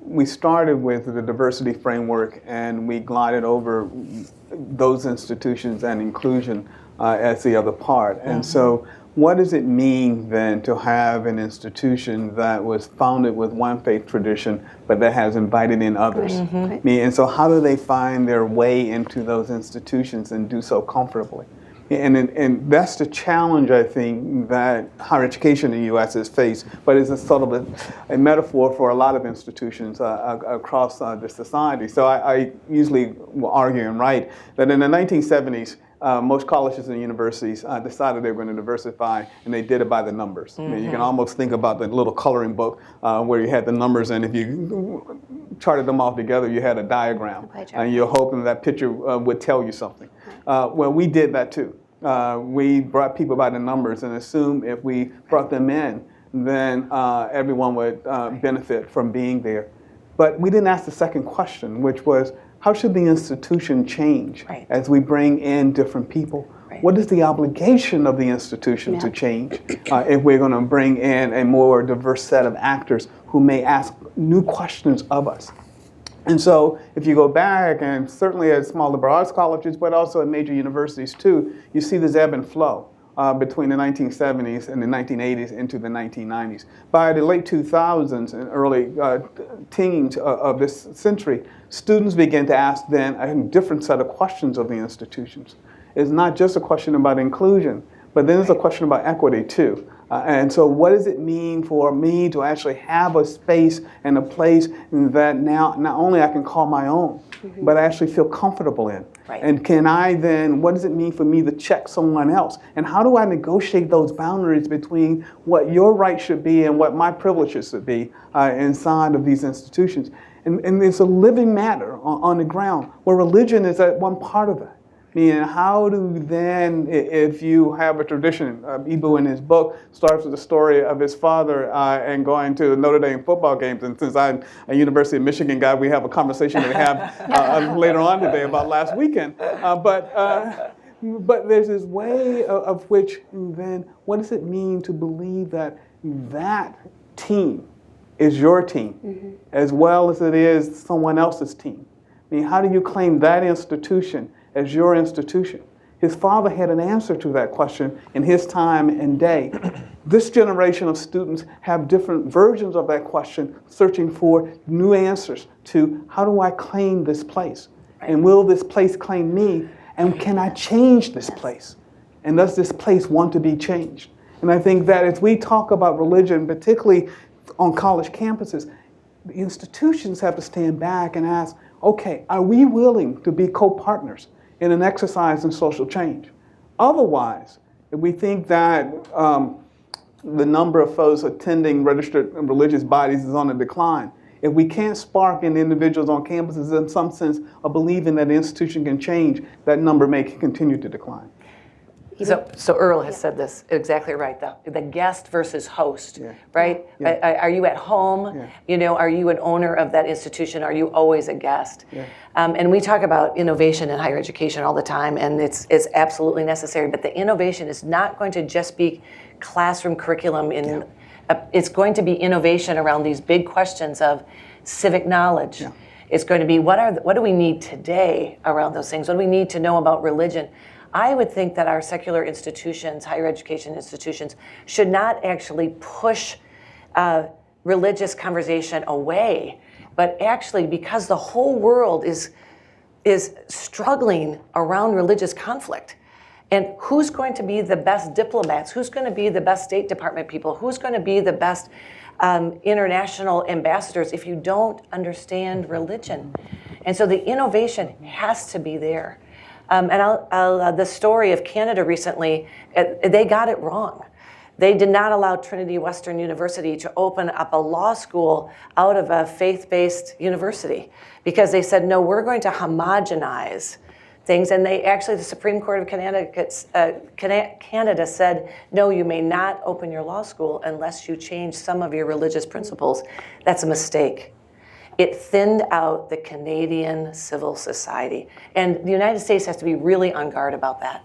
D: we started with the diversity framework, and we glided over those institutions and inclusion as the other part. And so what does it mean then to have an institution that was founded with one faith tradition, but that has invited in others? And so how do they find their way into those institutions and do so comfortably? And that's the challenge, I think, that higher education in the U.S. has faced, but it's a sort of a metaphor for a lot of institutions across the society. So I usually will argue and write that in the 1970s, most colleges and universities decided they were going to diversify, and they did it by the numbers. I mean, you can almost think about the little coloring book where you had the numbers, and if you charted them all together, you had a diagram, and you're hoping that picture would tell you something. Well, we did that too. We brought people by the numbers and assumed if we brought them in, then everyone would benefit from being there. But we didn't ask the second question, which was, how should the institution change as we bring in different people? What is the obligation of the institution to change if we're going to bring in a more diverse set of actors who may ask new questions of us? And so if you go back, and certainly at small liberal arts colleges, but also at major universities too, you see this ebb and flow between the 1970s and the 1980s into the 1990s. By the late 2000s and early teens of this century, students began to ask then a different set of questions of the institutions. It's not just a question about inclusion, but then there's a question about equity too. And so what does it mean for me to actually have a space and a place that now not only I can call my own, but I actually feel comfortable in? And can I then, what does it mean for me to check someone else? And how do I negotiate those boundaries between what your right should be and what my privileges should be inside of these institutions? And it's a living matter on the ground, where religion is at one part of that. I mean, how do then, if you have a tradition, Eboo in his book starts with the story of his father and going to Notre Dame football games. And since I'm a University of Michigan guy, we have a conversation that we have later on today about last weekend. But there's this way of which then, what does it mean to believe that that team is your team as well as it is someone else's team? I mean, how do you claim that institution as your institution? His father had an answer to that question in his time and day. This generation of students have different versions of that question, searching for new answers to how do I claim this place? And will this place claim me? And can I change this place? And does this place want to be changed? And I think that as we talk about religion, particularly on college campuses, the institutions have to stand back and ask, okay, are we willing to be co-partners in an exercise in social change? Otherwise, if we think that the number of folks attending registered religious bodies is on a decline, if we can't spark in individuals on campuses in some sense of believing that the institution can change, that number may continue to decline.
B: So Earl has said this exactly right, the guest versus host, right? Are you at home? You know, are you an owner of that institution? Are you always a guest? And we talk about innovation in higher education all the time, and it's absolutely necessary, but the innovation is not going to just be classroom curriculum. It's going to be innovation around these big questions of civic knowledge. It's going to be what do we need today around those things? What do we need to know about religion? I would think that our secular institutions, higher education institutions, should not actually push religious conversation away, but actually, because the whole world is struggling around religious conflict. And who's going to be the best diplomats? Who's going to be the best State Department people? Who's going to be the best international ambassadors if you don't understand religion? And so the innovation has to be there. And the story of Canada recently, they got it wrong. They did not allow Trinity Western University to open up a law school out of a faith-based university because they said, no, we're going to homogenize things. And they actually, the Supreme Court of Canada said, no, you may not open your law school unless you change some of your religious principles. That's a mistake. It thinned out the Canadian civil society. And the United States has to be really on guard about that.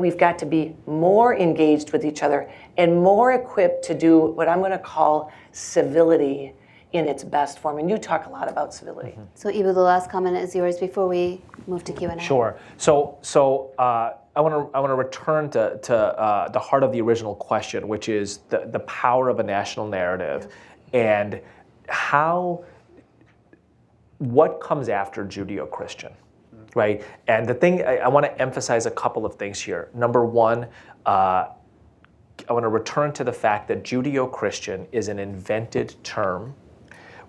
B: We've got to be more engaged with each other and more equipped to do what I'm going to call civility in its best form. And you talk a lot about civility.
A: So Eboo, the last comment is yours before we move to Q&A.
C: Sure. So I want to return to the heart of the original question, which is the power of a national narrative, and what comes after Judeo-Christian, right? And the thing, I want to emphasize a couple of things here. Number one, I want to return to the fact that Judeo-Christian is an invented term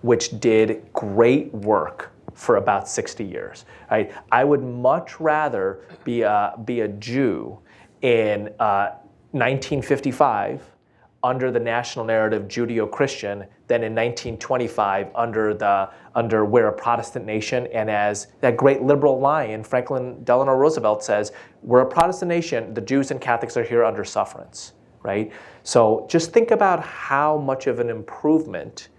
C: which did great work for about 60 years. Right? I would much rather be a Jew in 1955 under the national narrative Judeo-Christian than in 1925 under we're a Protestant nation, and as that great liberal lion Franklin Delano Roosevelt says, we're a Protestant nation, the Jews and Catholics are here under sufferance, right? So just think about how much of an improvement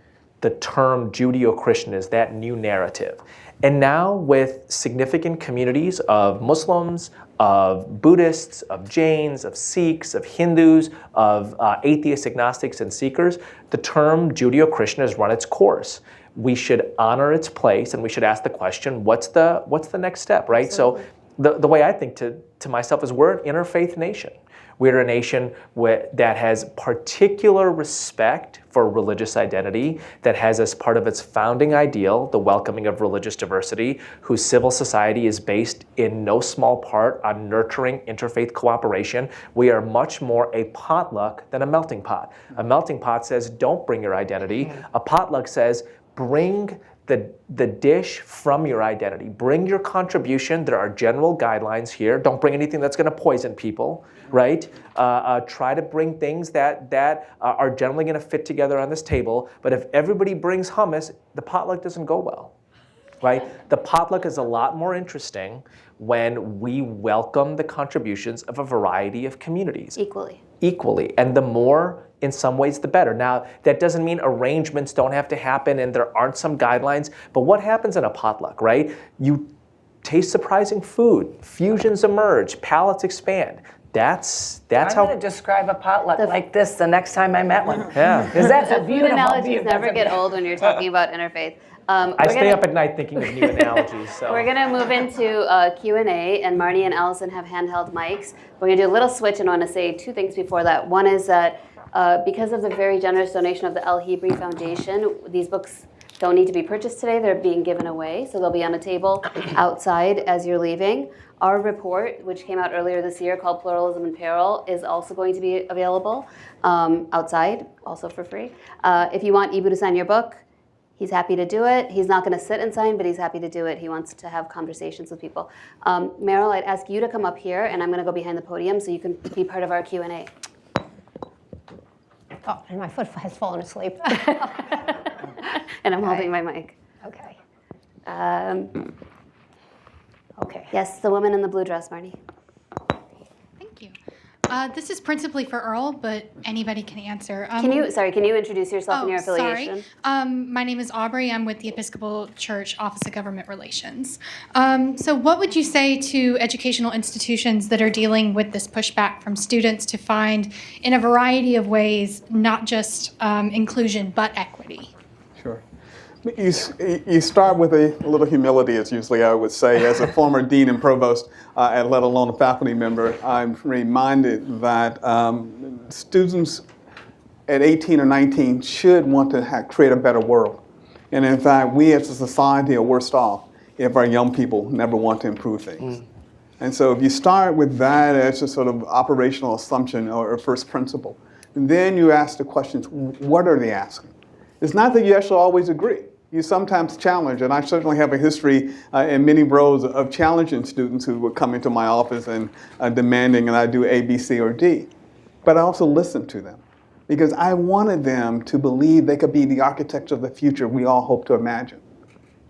C: the term Judeo-Christian is, that new narrative. And now with significant communities of Muslims, of Buddhists, of Jains, of Sikhs, of Hindus, of atheists, agnostics, and seekers, the term Judeo-Christian has run its course. We should honor its place, and we should ask the question, what's the next step, right? Absolutely. So the way I think to myself is we're an interfaith nation. We're a nation that has particular respect for religious identity, that has as part of its founding ideal the welcoming of religious diversity, whose civil society is based in no small part on nurturing interfaith cooperation. We are much more a potluck than a melting pot. A melting pot says, don't bring your identity. A potluck says, bring the dish from your identity. Bring your contribution. There are general guidelines here. Don't bring anything that's going to poison people, right? Try to bring things that are generally going to fit together on this table. But if everybody brings hummus, the potluck doesn't go well, right? The potluck is a lot more interesting when we welcome the contributions of a variety of communities. Equally. And the more, in some ways, the better. Now, that doesn't mean arrangements don't have to happen and there aren't some guidelines, but what happens in a potluck, right? You taste surprising food, fusions emerge, palates expand. That's
B: I'm
C: how.
B: I'm going to describe a potluck like this the next time I met one.
C: Yeah.
B: Because that's a
A: Food
B: beautiful
A: analogies never get old when you're talking about interfaith.
C: I stay up at night thinking of new analogies. So.
A: We're going to move into Q&A, and Marnie and Allison have handheld mics. We're going to do a little switch, and I want to say two things before that. One is that because of the very generous donation of the El Hebri Foundation, these books don't need to be purchased today. They're being given away, so they'll be on a table outside as you're leaving. Our report, which came out earlier this year called Pluralism in Peril, is also going to be available outside, also for free. If you want Eboo to sign your book, he's happy to do it. He's not going to sit and sign, but he's happy to do it. He wants to have conversations with people. Meryl, I'd ask you to come up here, and I'm going to go behind the podium so you can be part of our Q&A.
E: Oh, and my foot has fallen asleep.
A: And I'm holding my mic.
E: Okay.
A: Okay. Yes, the woman in the blue dress, Marnie.
F: Thank you. This is principally for Earl, but anybody can answer.
A: Can you introduce yourself and your affiliation?
F: Sorry. My name is Aubrey. I'm with the Episcopal Church Office of Government Relations. So what would you say to educational institutions that are dealing with this pushback from students to find, in a variety of ways, not just inclusion, but equity?
D: Sure. You start with a little humility, as usually I would say. As a former dean and provost, and let alone a faculty member, I'm reminded that students at 18 or 19 should want to create a better world. And in fact, we as a society are worse off if our young people never want to improve things. And so if you start with that as a sort of operational assumption or first principle, and then you ask the questions, what are they asking? It's not that you actually always agree. You sometimes challenge, and I certainly have a history in many roles of challenging students who would come into my office and demanding that I do A, B, C, or D. But I also listened to them because I wanted them to believe they could be the architects of the future we all hope to imagine.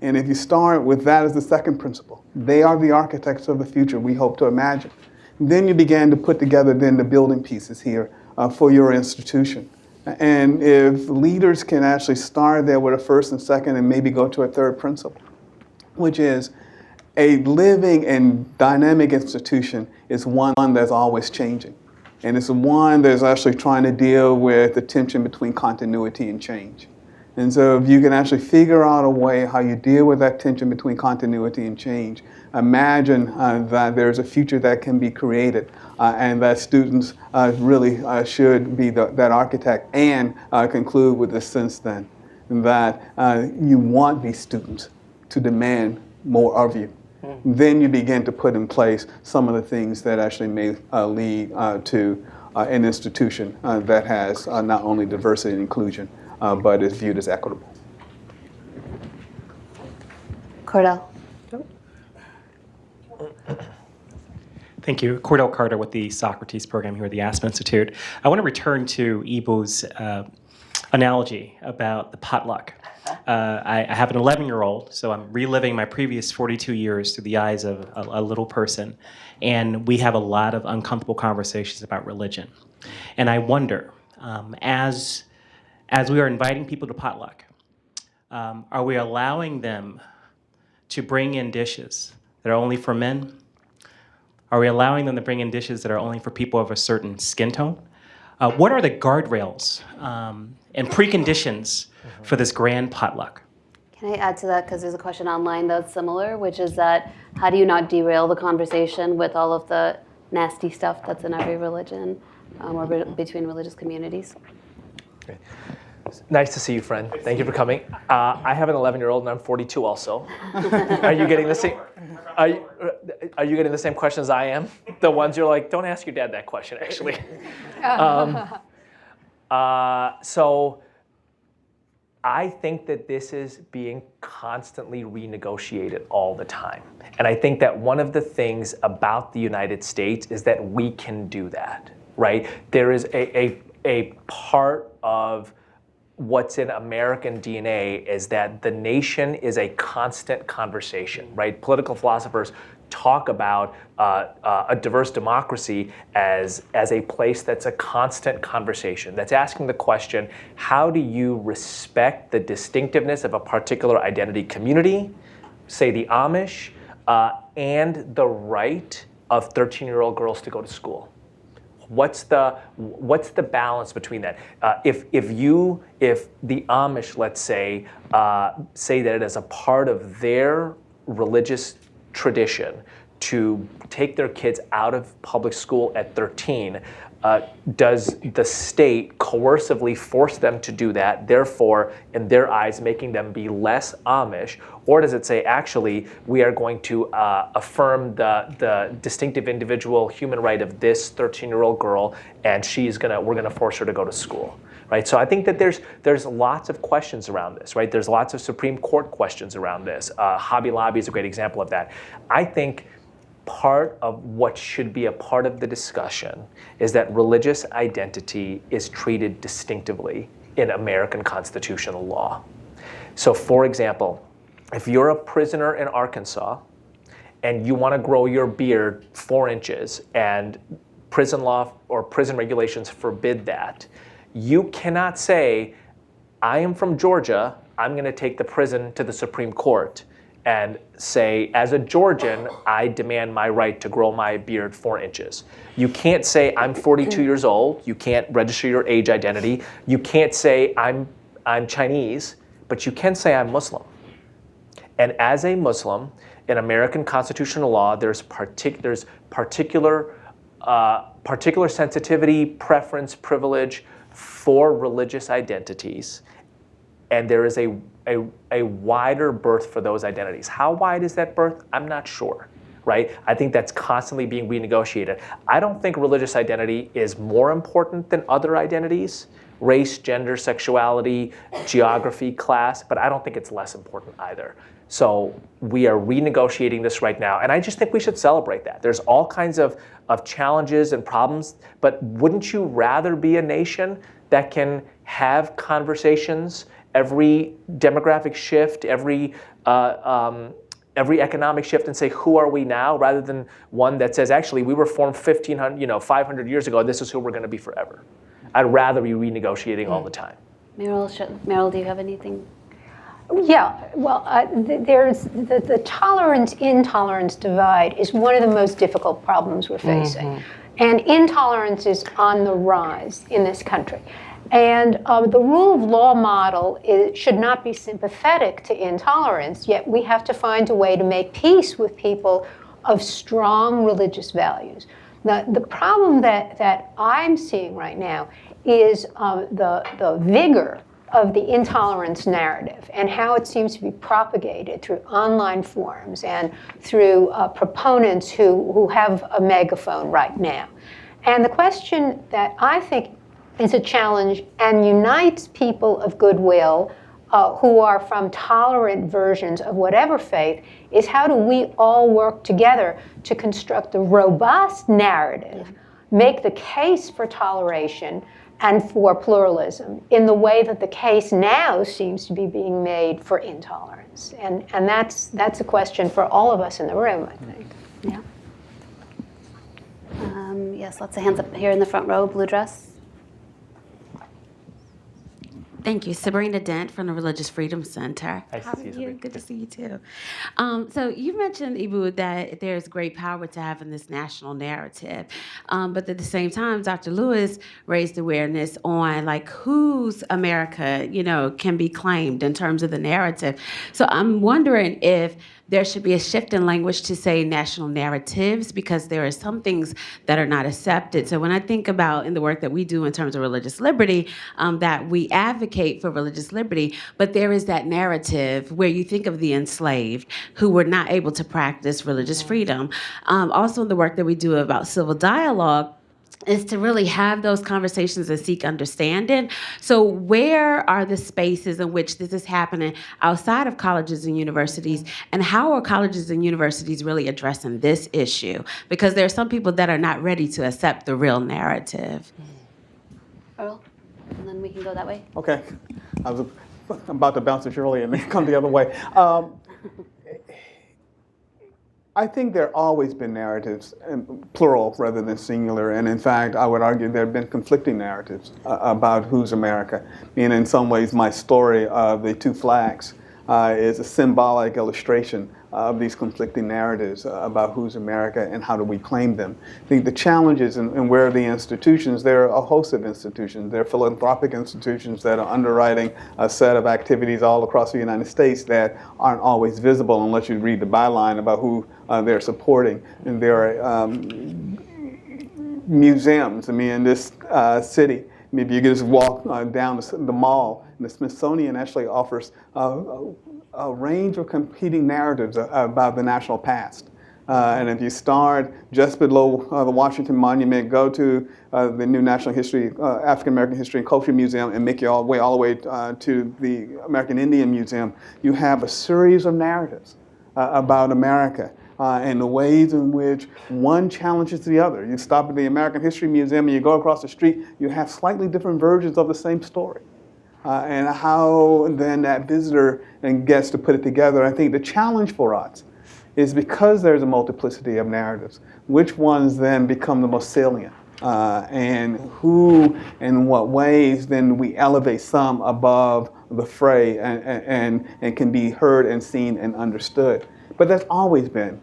D: And if you start with that as the second principle, they are the architects of the future we hope to imagine. Then you began to put together then the building pieces here for your institution. And if leaders can actually start there with a first and second and maybe go to a third principle, which is a living and dynamic institution is one that's always changing. And it's one that's actually trying to deal with the tension between continuity and change. And so if you can actually figure out a way how you deal with that tension between continuity and change, imagine that there's a future that can be created and that students really should be that architect, and conclude with the sense then that you want these students to demand more of you. then you begin to put in place some of the things that actually may lead to an institution that has not only diversity and inclusion, but is viewed as equitable.
A: Cordell.
G: Thank you. Cordell Carter with the Socrates program here at the Aspen Institute. I want to return to Eboo's analogy about the potluck. I have an 11-year-old, so I'm reliving my previous 42 years through the eyes of a little person, and we have a lot of uncomfortable conversations about religion. And I wonder, as we are inviting people to potluck, are we allowing them to bring in dishes that are only for men? Are we allowing them to bring in dishes that are only for people of a certain skin tone? What are the guardrails and preconditions for this grand potluck?
A: Can I add to that, because there's a question online that's similar, which is that how do you not derail the conversation with all of the nasty stuff that's in every religion or between religious communities?
C: Okay. Nice to see you, friend. Thank you for coming. I have an 11-year-old and I'm 42 also. Are you getting the same? Are you getting the same questions I am? The ones you're like, don't ask your dad that question, actually. So I think that this is being constantly renegotiated all the time. And I think that one of the things about the United States is that we can do that, right? There is a part of what's in American DNA is that the nation is a constant conversation, right? Political philosophers talk about a diverse democracy as a place that's a constant conversation, that's asking the question, how do you respect the distinctiveness of a particular identity community, say the Amish, and the right of 13-year-old girls to go to school? What's the balance between that? If the Amish, let's say that it is a part of their religious tradition to take their kids out of public school at 13, does the state coercively force them to do that, therefore, in their eyes, making them be less Amish? Or does it say, actually, we are going to affirm the distinctive individual human right of this 13-year-old girl, and we're gonna force her to go to school, right? So I think that there's lots of questions around this, right? There's lots of Supreme Court questions around this. Hobby Lobby is a great example of that. I think part of what should be a part of the discussion is that religious identity is treated distinctively in American constitutional law. So for example, if you're a prisoner in Arkansas and you want to grow your beard 4 inches and prison law or prison regulations forbid that, you cannot say, I am from Georgia, I'm going to take the prison to the Supreme Court and say, as a Georgian, I demand my right to grow my beard 4 inches. You can't say, I'm 42 years old. You can't register your age identity. You can't say, I'm Chinese, but you can say I'm Muslim. And as a Muslim, in American constitutional law, there's particular sensitivity, preference, privilege for religious identities. And there is a wider berth for those identities. How wide is that berth? I'm not sure, right? I think that's constantly being renegotiated. I don't think religious identity is more important than other identities, race, gender, sexuality, geography, class, but I don't think it's less important either. So we are renegotiating this right now, and I just think we should celebrate that. There's all kinds of challenges and problems, but wouldn't you rather be a nation that can have conversations every demographic shift, every economic shift, and say, who are we now, rather than one that says, actually, we were formed 500 years ago, and this is who we're going to be forever. I'd rather be renegotiating all the time.
A: Meryl, do you have anything?
E: Yeah, well, there's the tolerance-intolerance divide is one of the most difficult problems we're facing. And intolerance is on the rise in this country. And the rule of law model should not be sympathetic to intolerance, yet we have to find a way to make peace with people of strong religious values. The problem that I'm seeing right now is the vigor of the intolerance narrative and how it seems to be propagated through online forums and through proponents who have a megaphone right now. And the question that I think is a challenge and unites people of goodwill who are from tolerant versions of whatever faith is how do we all work together to construct a robust narrative, make the case for toleration and for pluralism in the way that the case now seems to be being made for intolerance. And that's a question for all of us in the room, I think.
A: Yeah. Yes, lots of hands up here in the front row, blue dress.
H: Thank you. Sabrina Dent from the Religious Freedom Center.
C: Nice to see you, Sabrina.
H: Good to see you, too. So you mentioned, Eboo, that there's great power to having this national narrative. But at the same time, Dr. Lewis raised awareness on, like, whose America, can be claimed in terms of the narrative. So I'm wondering if there should be a shift in language to say national narratives, because there are some things that are not accepted. So when I think about in the work that we do in terms of religious liberty, that we advocate for religious liberty, but there is that narrative where you think of the enslaved who were not able to practice religious freedom. Also in the work that we do about civil dialogue, is to really have those conversations and seek understanding. So where are the spaces in which this is happening outside of colleges and universities, and how are colleges and universities really addressing this issue? Because there are some people that are not ready to accept the real narrative.
A: Earl, and then we can go that way.
D: Okay. I was about to bounce to Shirley and then come the other way. I think there have always been narratives, plural rather than singular, and in fact, I would argue there have been conflicting narratives about who's America. And in some ways, my story of the two flags is a symbolic illustration of these conflicting narratives about who's America and how do we claim them. I think the challenges and where are the institutions, there are a host of institutions. There are philanthropic institutions that are underwriting a set of activities all across the United States that aren't always visible unless you read the byline about who they're supporting. And there are museums, in this city. Maybe you can just walk down the mall, and the Smithsonian actually offers a range of competing narratives about the national past. And if you start just below the Washington Monument, go to the new National History, African American History and Culture Museum, and make your way all the way to the American Indian Museum, you have a series of narratives about America. And the ways in which one challenges the other. You stop at the American History Museum and you go across the street, you have slightly different versions of the same story. And how then that visitor gets to put it together. I think the challenge for us is because there's a multiplicity of narratives, which ones then become the most salient? And who and what ways then we elevate some above the fray and can be heard and seen and understood. But that's always been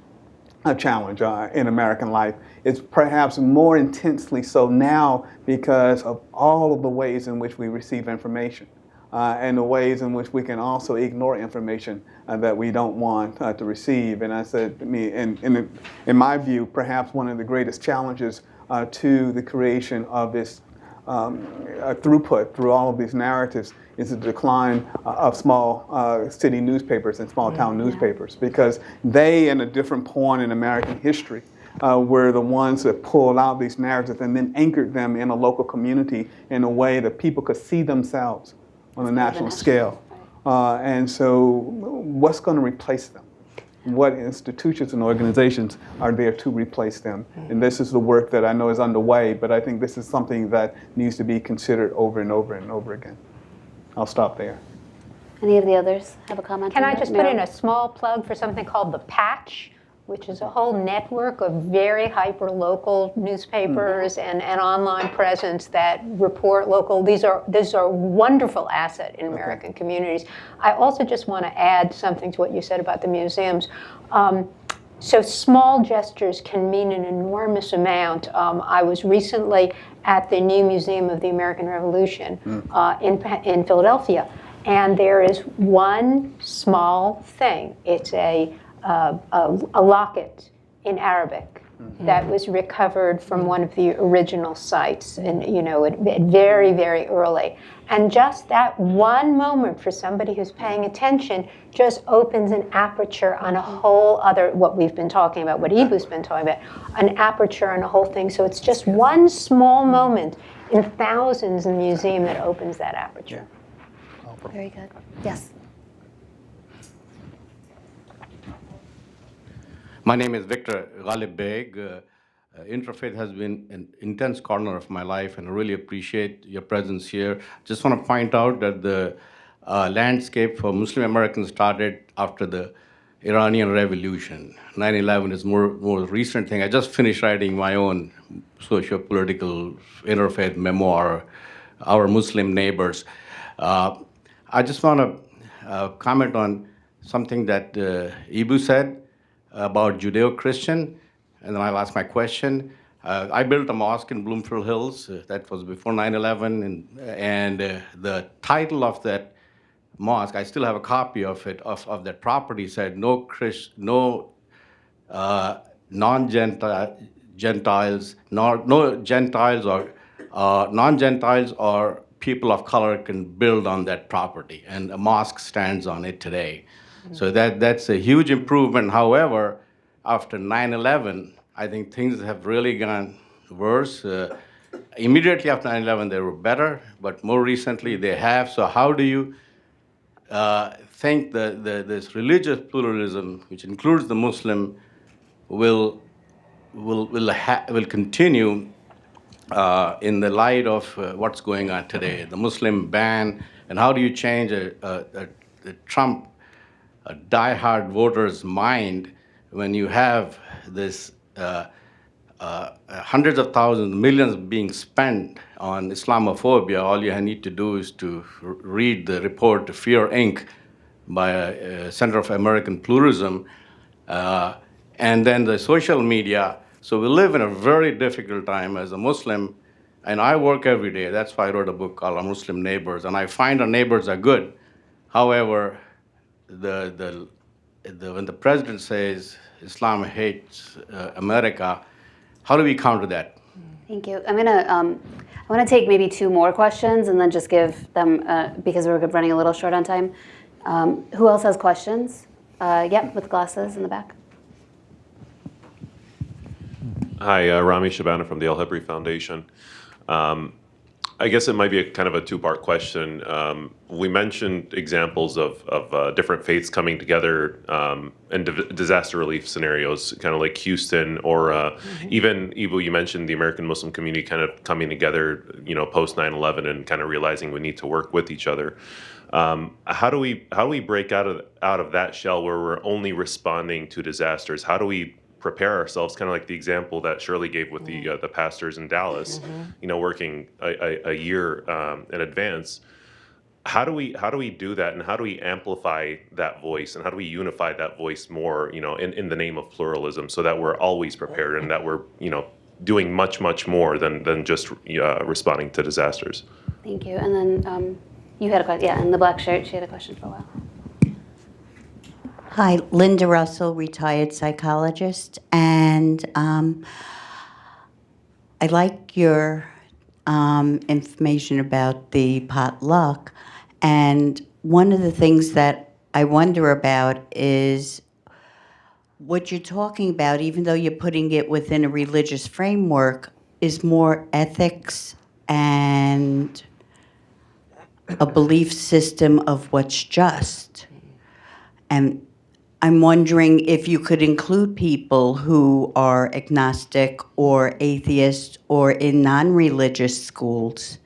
D: a challenge in American life. It's perhaps more intensely so now because of all of the ways in which we receive information and the ways in which we can also ignore information that we don't want to receive. And I said, in my view, perhaps one of the greatest challenges to the creation of this throughput through all of these narratives is the decline of small city newspapers and small town newspapers, because they, in a different point in American history, were the ones that pulled out these narratives and then anchored them in a local community in a way that people could see themselves on a national scale. And so what's going to replace them? What institutions and organizations are there to replace them? And this is the work that I know is underway, but I think this is something that needs to be considered over and over and over again. I'll stop there.
A: Any of the others have a comment?
E: Can
A: on
E: I
A: that?
E: just put in a small plug for something called The Patch, which is a whole network of very hyper-local newspapers and online presence that report local. These are a wonderful asset in American communities. I also just want to add something to what you said about the museums. So small gestures can mean an enormous amount. I was recently at the new Museum of the American Revolution in Philadelphia, and there is one small thing. It's a locket in Arabic that was recovered from one of the original sites, and very, very early. And just that one moment for somebody who's paying attention just opens an aperture on a whole other, what we've been talking about, what Eboo's been talking about, an aperture on a whole thing. So it's just one small moment in thousands in the museum that opens that aperture.
A: Very good. Yes.
I: My name is Victor Ghalib Beg. Interfaith has been an intense corner of my life, and I really appreciate your presence here. Just want to point out that the landscape for Muslim Americans started after the Iranian Revolution. 9/11 is more recent thing. I just finished writing my own socio-political interfaith memoir, Our Muslim Neighbors. I just want to comment on something that Eboo said about Judeo-Christian, and then I'll ask my question. I built a mosque in Bloomfield Hills. That was before 9/11, and the title of that mosque, I still have a copy of it, of that property, said no non-Gentiles, no Gentiles or non-Gentiles or people of color can build on that property, and a mosque stands on it today. So that's a huge improvement. However, after 9/11, I think things have really gone worse. Immediately after 9/11, they were better, but more recently they have. So how do you think that this religious pluralism, which includes the Muslim, will continue in the light of what's going on today, the Muslim ban, and how do you change a Trump a diehard voter's mind when you have this hundreds of thousands, millions being spent on Islamophobia? All you need to do is to read the report Fear Inc. by Center of American Pluralism, and then the social media. So we live in a very difficult time as a Muslim, and I work every day. That's why I wrote a book called Our Muslim Neighbors, and I find our neighbors are good. However, when the president says Islam hates America, how do we counter that?
A: Thank you. I want to take maybe two more questions and then just give them, because we're running a little short on time. Who else has questions? Yep, with glasses in the back.
J: Hi, Rami Shabana from the Al-Hebri Foundation. I guess it might be a kind of a two-part question. We mentioned examples of different faiths coming together and disaster relief scenarios, kind of like Houston, or even, Eboo, you mentioned the American Muslim community kind of coming together, post 9/11 and kind of realizing we need to work with each other. How do we break out of that shell where we're only responding to disasters? How do we prepare ourselves, kind of like the example that Shirley gave with the pastors in Dallas, working a year in advance. How do we do that, and how do we amplify that voice, and how do we unify that voice more, in the name of pluralism, so that we're always prepared and that we're, doing much more than just responding to disasters?
A: Thank you. And then you had a question, yeah, in the black shirt, she had a question for a while.
K: Hi, Linda Russell, retired psychologist, and I like your information about the potluck, and one of the things that I wonder about is what you're talking about, even though you're putting it within a religious framework, is more ethics and a belief system of what's just. And I'm wondering if you could include people who are agnostic or atheist or in non-religious schools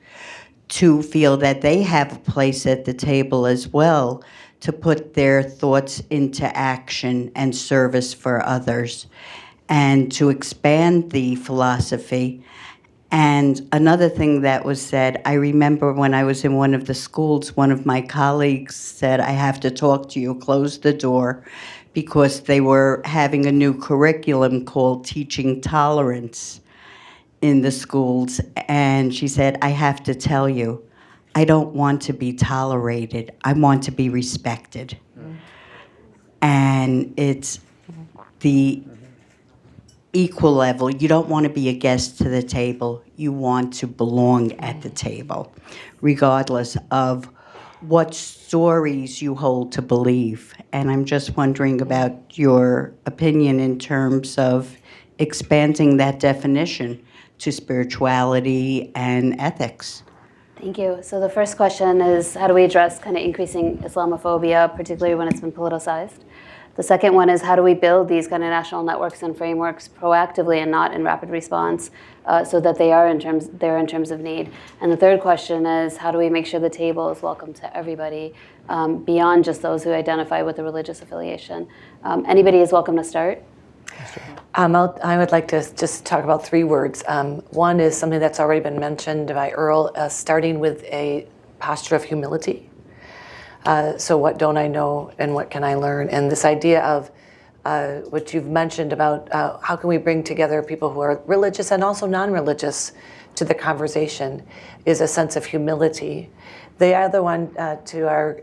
K: to feel that they have a place at the table as well, to put their thoughts into action and service for others, and to expand the philosophy. And another thing that was said, I remember when I was in one of the schools, one of my colleagues said, I have to talk to you, close the door, because they were having a new curriculum called Teaching Tolerance in the schools. And she said, I have to tell you, I don't want to be tolerated. I want to be respected. And it's the equal level. You don't want to be a guest to the table. You want to belong at the table, regardless of what stories you hold to believe. And I'm just wondering about your opinion in terms of expanding that definition to spirituality and ethics.
A: Thank you. So the first question is, how do we address kind of increasing Islamophobia, particularly when it's been politicized? The second one is, how do we build these kind of national networks and frameworks proactively and not in rapid response, so that they're in terms of need? And the third question is, how do we make sure the table is welcome to everybody, beyond just those who identify with a religious affiliation? Anybody is welcome to start.
B: I would like to just talk about three words. One is something that's already been mentioned by Earl, starting with a posture of humility. So what don't I know and what can I learn? And this idea of what you've mentioned about how can we bring together people who are religious and also non-religious to the conversation is a sense of humility. The other one, to our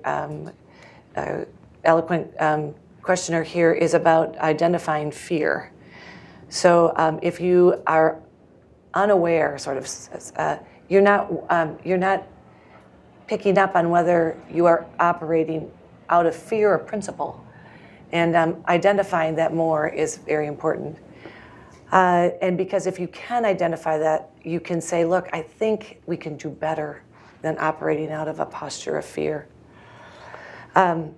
B: eloquent questioner here, is about identifying fear. So if you are unaware, sort of, you're not picking up on whether you are operating out of fear or principle, and identifying that more is very important. And because if you can identify that, you can say, look, I think we can do better than operating out of a posture of fear. And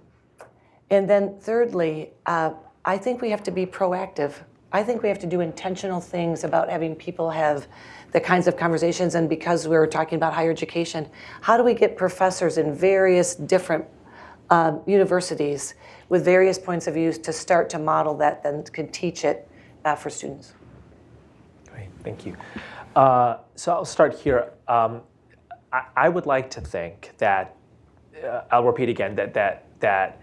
B: then thirdly, I think we have to be proactive. I think we have to do intentional things about having people have the kinds of conversations. And because we're talking about higher education, how do we get professors in various different universities with various points of view to start to model that, then can teach it for students?
C: Great, thank you. So I'll start here. I would like to think that, I'll repeat again, that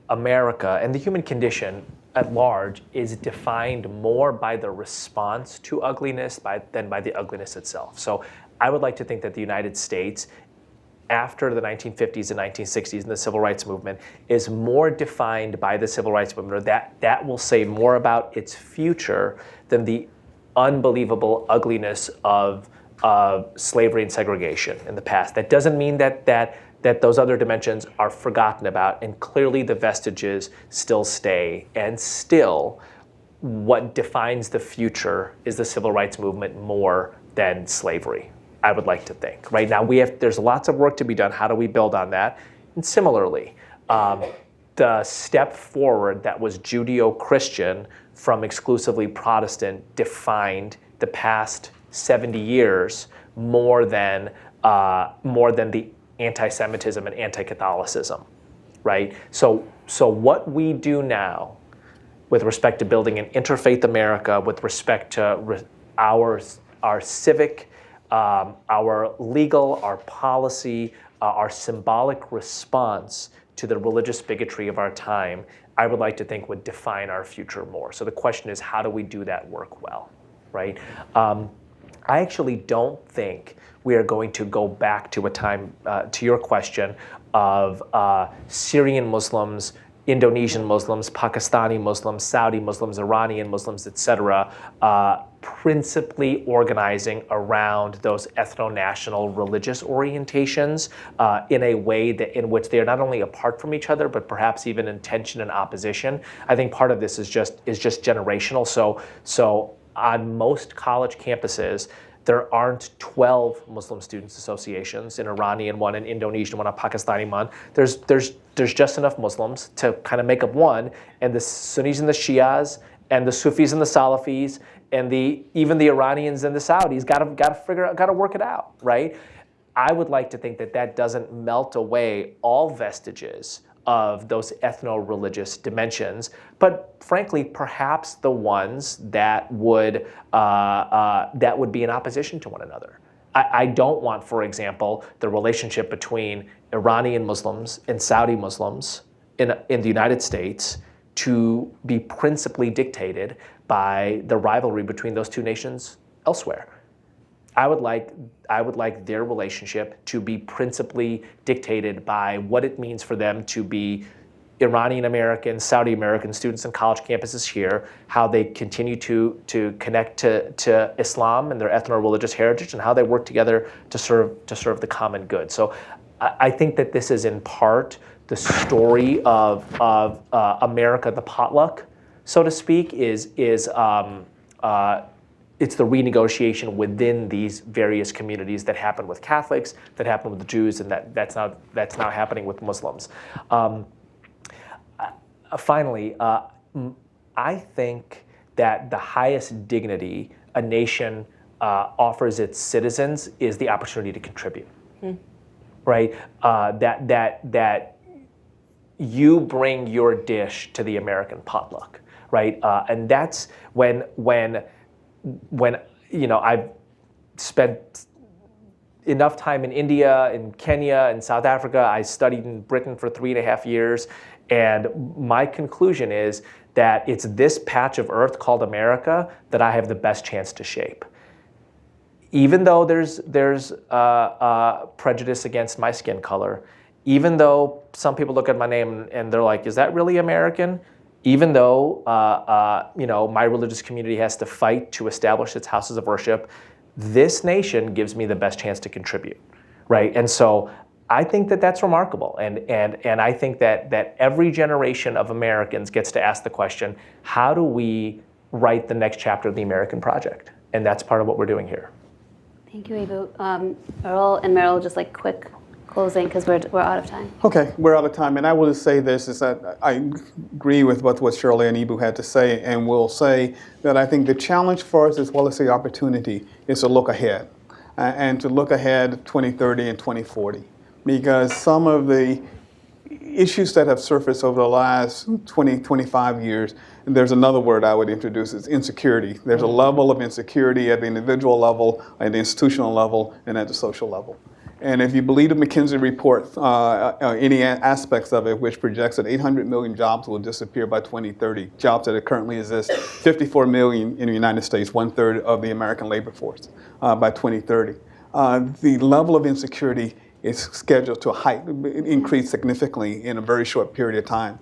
C: America and the human condition at large is defined more by the response to ugliness than by the ugliness itself. So I would like to think that the United States, after the 1950s and 1960s and the civil rights movement, is more defined by the civil rights movement, or that will say more about its future than the unbelievable ugliness of slavery and segregation in the past. That doesn't mean that those other dimensions are forgotten about, and clearly the vestiges still stay. And still, what defines the future is the civil rights movement more than slavery, I would like to think. Right now, there's lots of work to be done. How do we build on that? And similarly, the step forward that was Judeo-Christian from exclusively Protestant defined the past 70 years more than the anti-Semitism and anti-Catholicism, right? So what we do now with respect to building an interfaith America, with respect to our civic, our legal, our policy, our symbolic response to the religious bigotry of our time, I would like to think would define our future more. So the question is, how do we do that work well, right? I actually don't think we are going to go back to a time, to your question, of Syrian Muslims, Indonesian Muslims, Pakistani Muslims, Saudi Muslims, Iranian Muslims, etc., principally organizing around those ethno-national religious orientations in a way in which they are not only apart from each other, but perhaps even in tension and opposition. I think part of this is just generational. So on most college campuses, there aren't 12 Muslim students associations, an Iranian one, an Indonesian one, a Pakistani one. There's just enough Muslims to kind of make up one, and the Sunnis and the Shias, and the Sufis and the Salafis, and even the Iranians and the Saudis got to work it out, right? I would like to think that doesn't melt away all vestiges of those ethno-religious dimensions, but frankly, perhaps the ones that would be in opposition to one another. I don't want, for example, the relationship between Iranian Muslims and Saudi Muslims in the United States to be principally dictated by the rivalry between those two nations elsewhere. I would like their relationship to be principally dictated by what it means for them to be Iranian American, Saudi American students on college campuses here, how they continue to connect to Islam and their ethno-religious heritage, and how they work together to serve the common good. So I think that this is in part the story of America, the potluck, so to speak, is it's the renegotiation within these various communities that happen with Catholics, that happen with the Jews, and that's now happening with Muslims. Finally, I think that the highest dignity a nation offers its citizens is the opportunity to contribute. Right? That you bring your dish to the American potluck, right? And that's when I've spent enough time in India, in Kenya, in South Africa. I studied in Britain for 3.5 years, and my conclusion is that it's this patch of earth called America that I have the best chance to shape. Even though there's prejudice against my skin color, even though some people look at my name and they're like, is that really American? Even though my religious community has to fight to establish its houses of worship, this nation gives me the best chance to contribute, right? And so I think that that's remarkable, and I think that every generation of Americans gets to ask the question, how do we write the next chapter of the American project? And that's part of what we're doing here.
A: Thank you, Eboo. Earl and Meryl, just like quick closing, because we're out of time.
D: Okay, we're out of time, and I will just say this, is that I agree with what Shirley and Eboo had to say, and will say that I think the challenge for us, as well as the opportunity, is to look ahead, and to look ahead 2030 and 2040, because some of the issues that have surfaced over the last 20, 25 years, and there's another word I would introduce, is insecurity. There's a level of insecurity at the individual level, at the institutional level, and at the social level. And if you believe the McKinsey report, any aspects of it, which projects that 800 million jobs will disappear by 2030, jobs that currently exist, 54 million in the United States, 1/3 of the American labor force by 2030. The level of insecurity is scheduled to increase significantly in a very short period of time.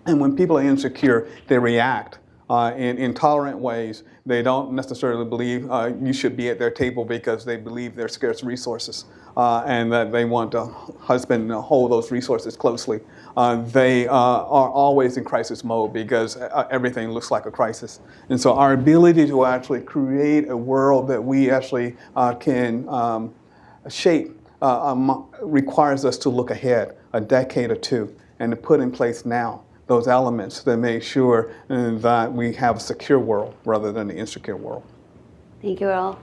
D: And when people are insecure, they react in intolerant ways. They don't necessarily believe you should be at their table because they believe they're scarce resources and that they want to husband and hold those resources closely. They are always in crisis mode because everything looks like a crisis. And so our ability to actually create a world that we actually can shape requires us to look ahead a decade or two and to put in place now those elements that make sure that we have a secure world rather than an insecure world.
A: Thank you, Earl.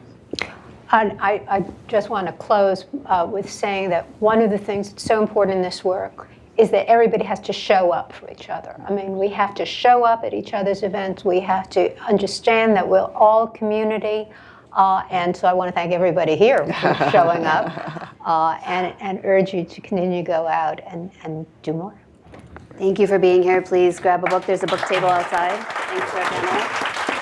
E: I just want to close with saying that one of the things that's so important in this work is that everybody has to show up for each other. I mean, we have to show up at each other's events. We have to understand that we're all community. And so I want to thank everybody here for showing up and urge you to continue to go out and do more.
A: Thank you for being here. Please grab a book. There's a book table outside. Thanks to our panel.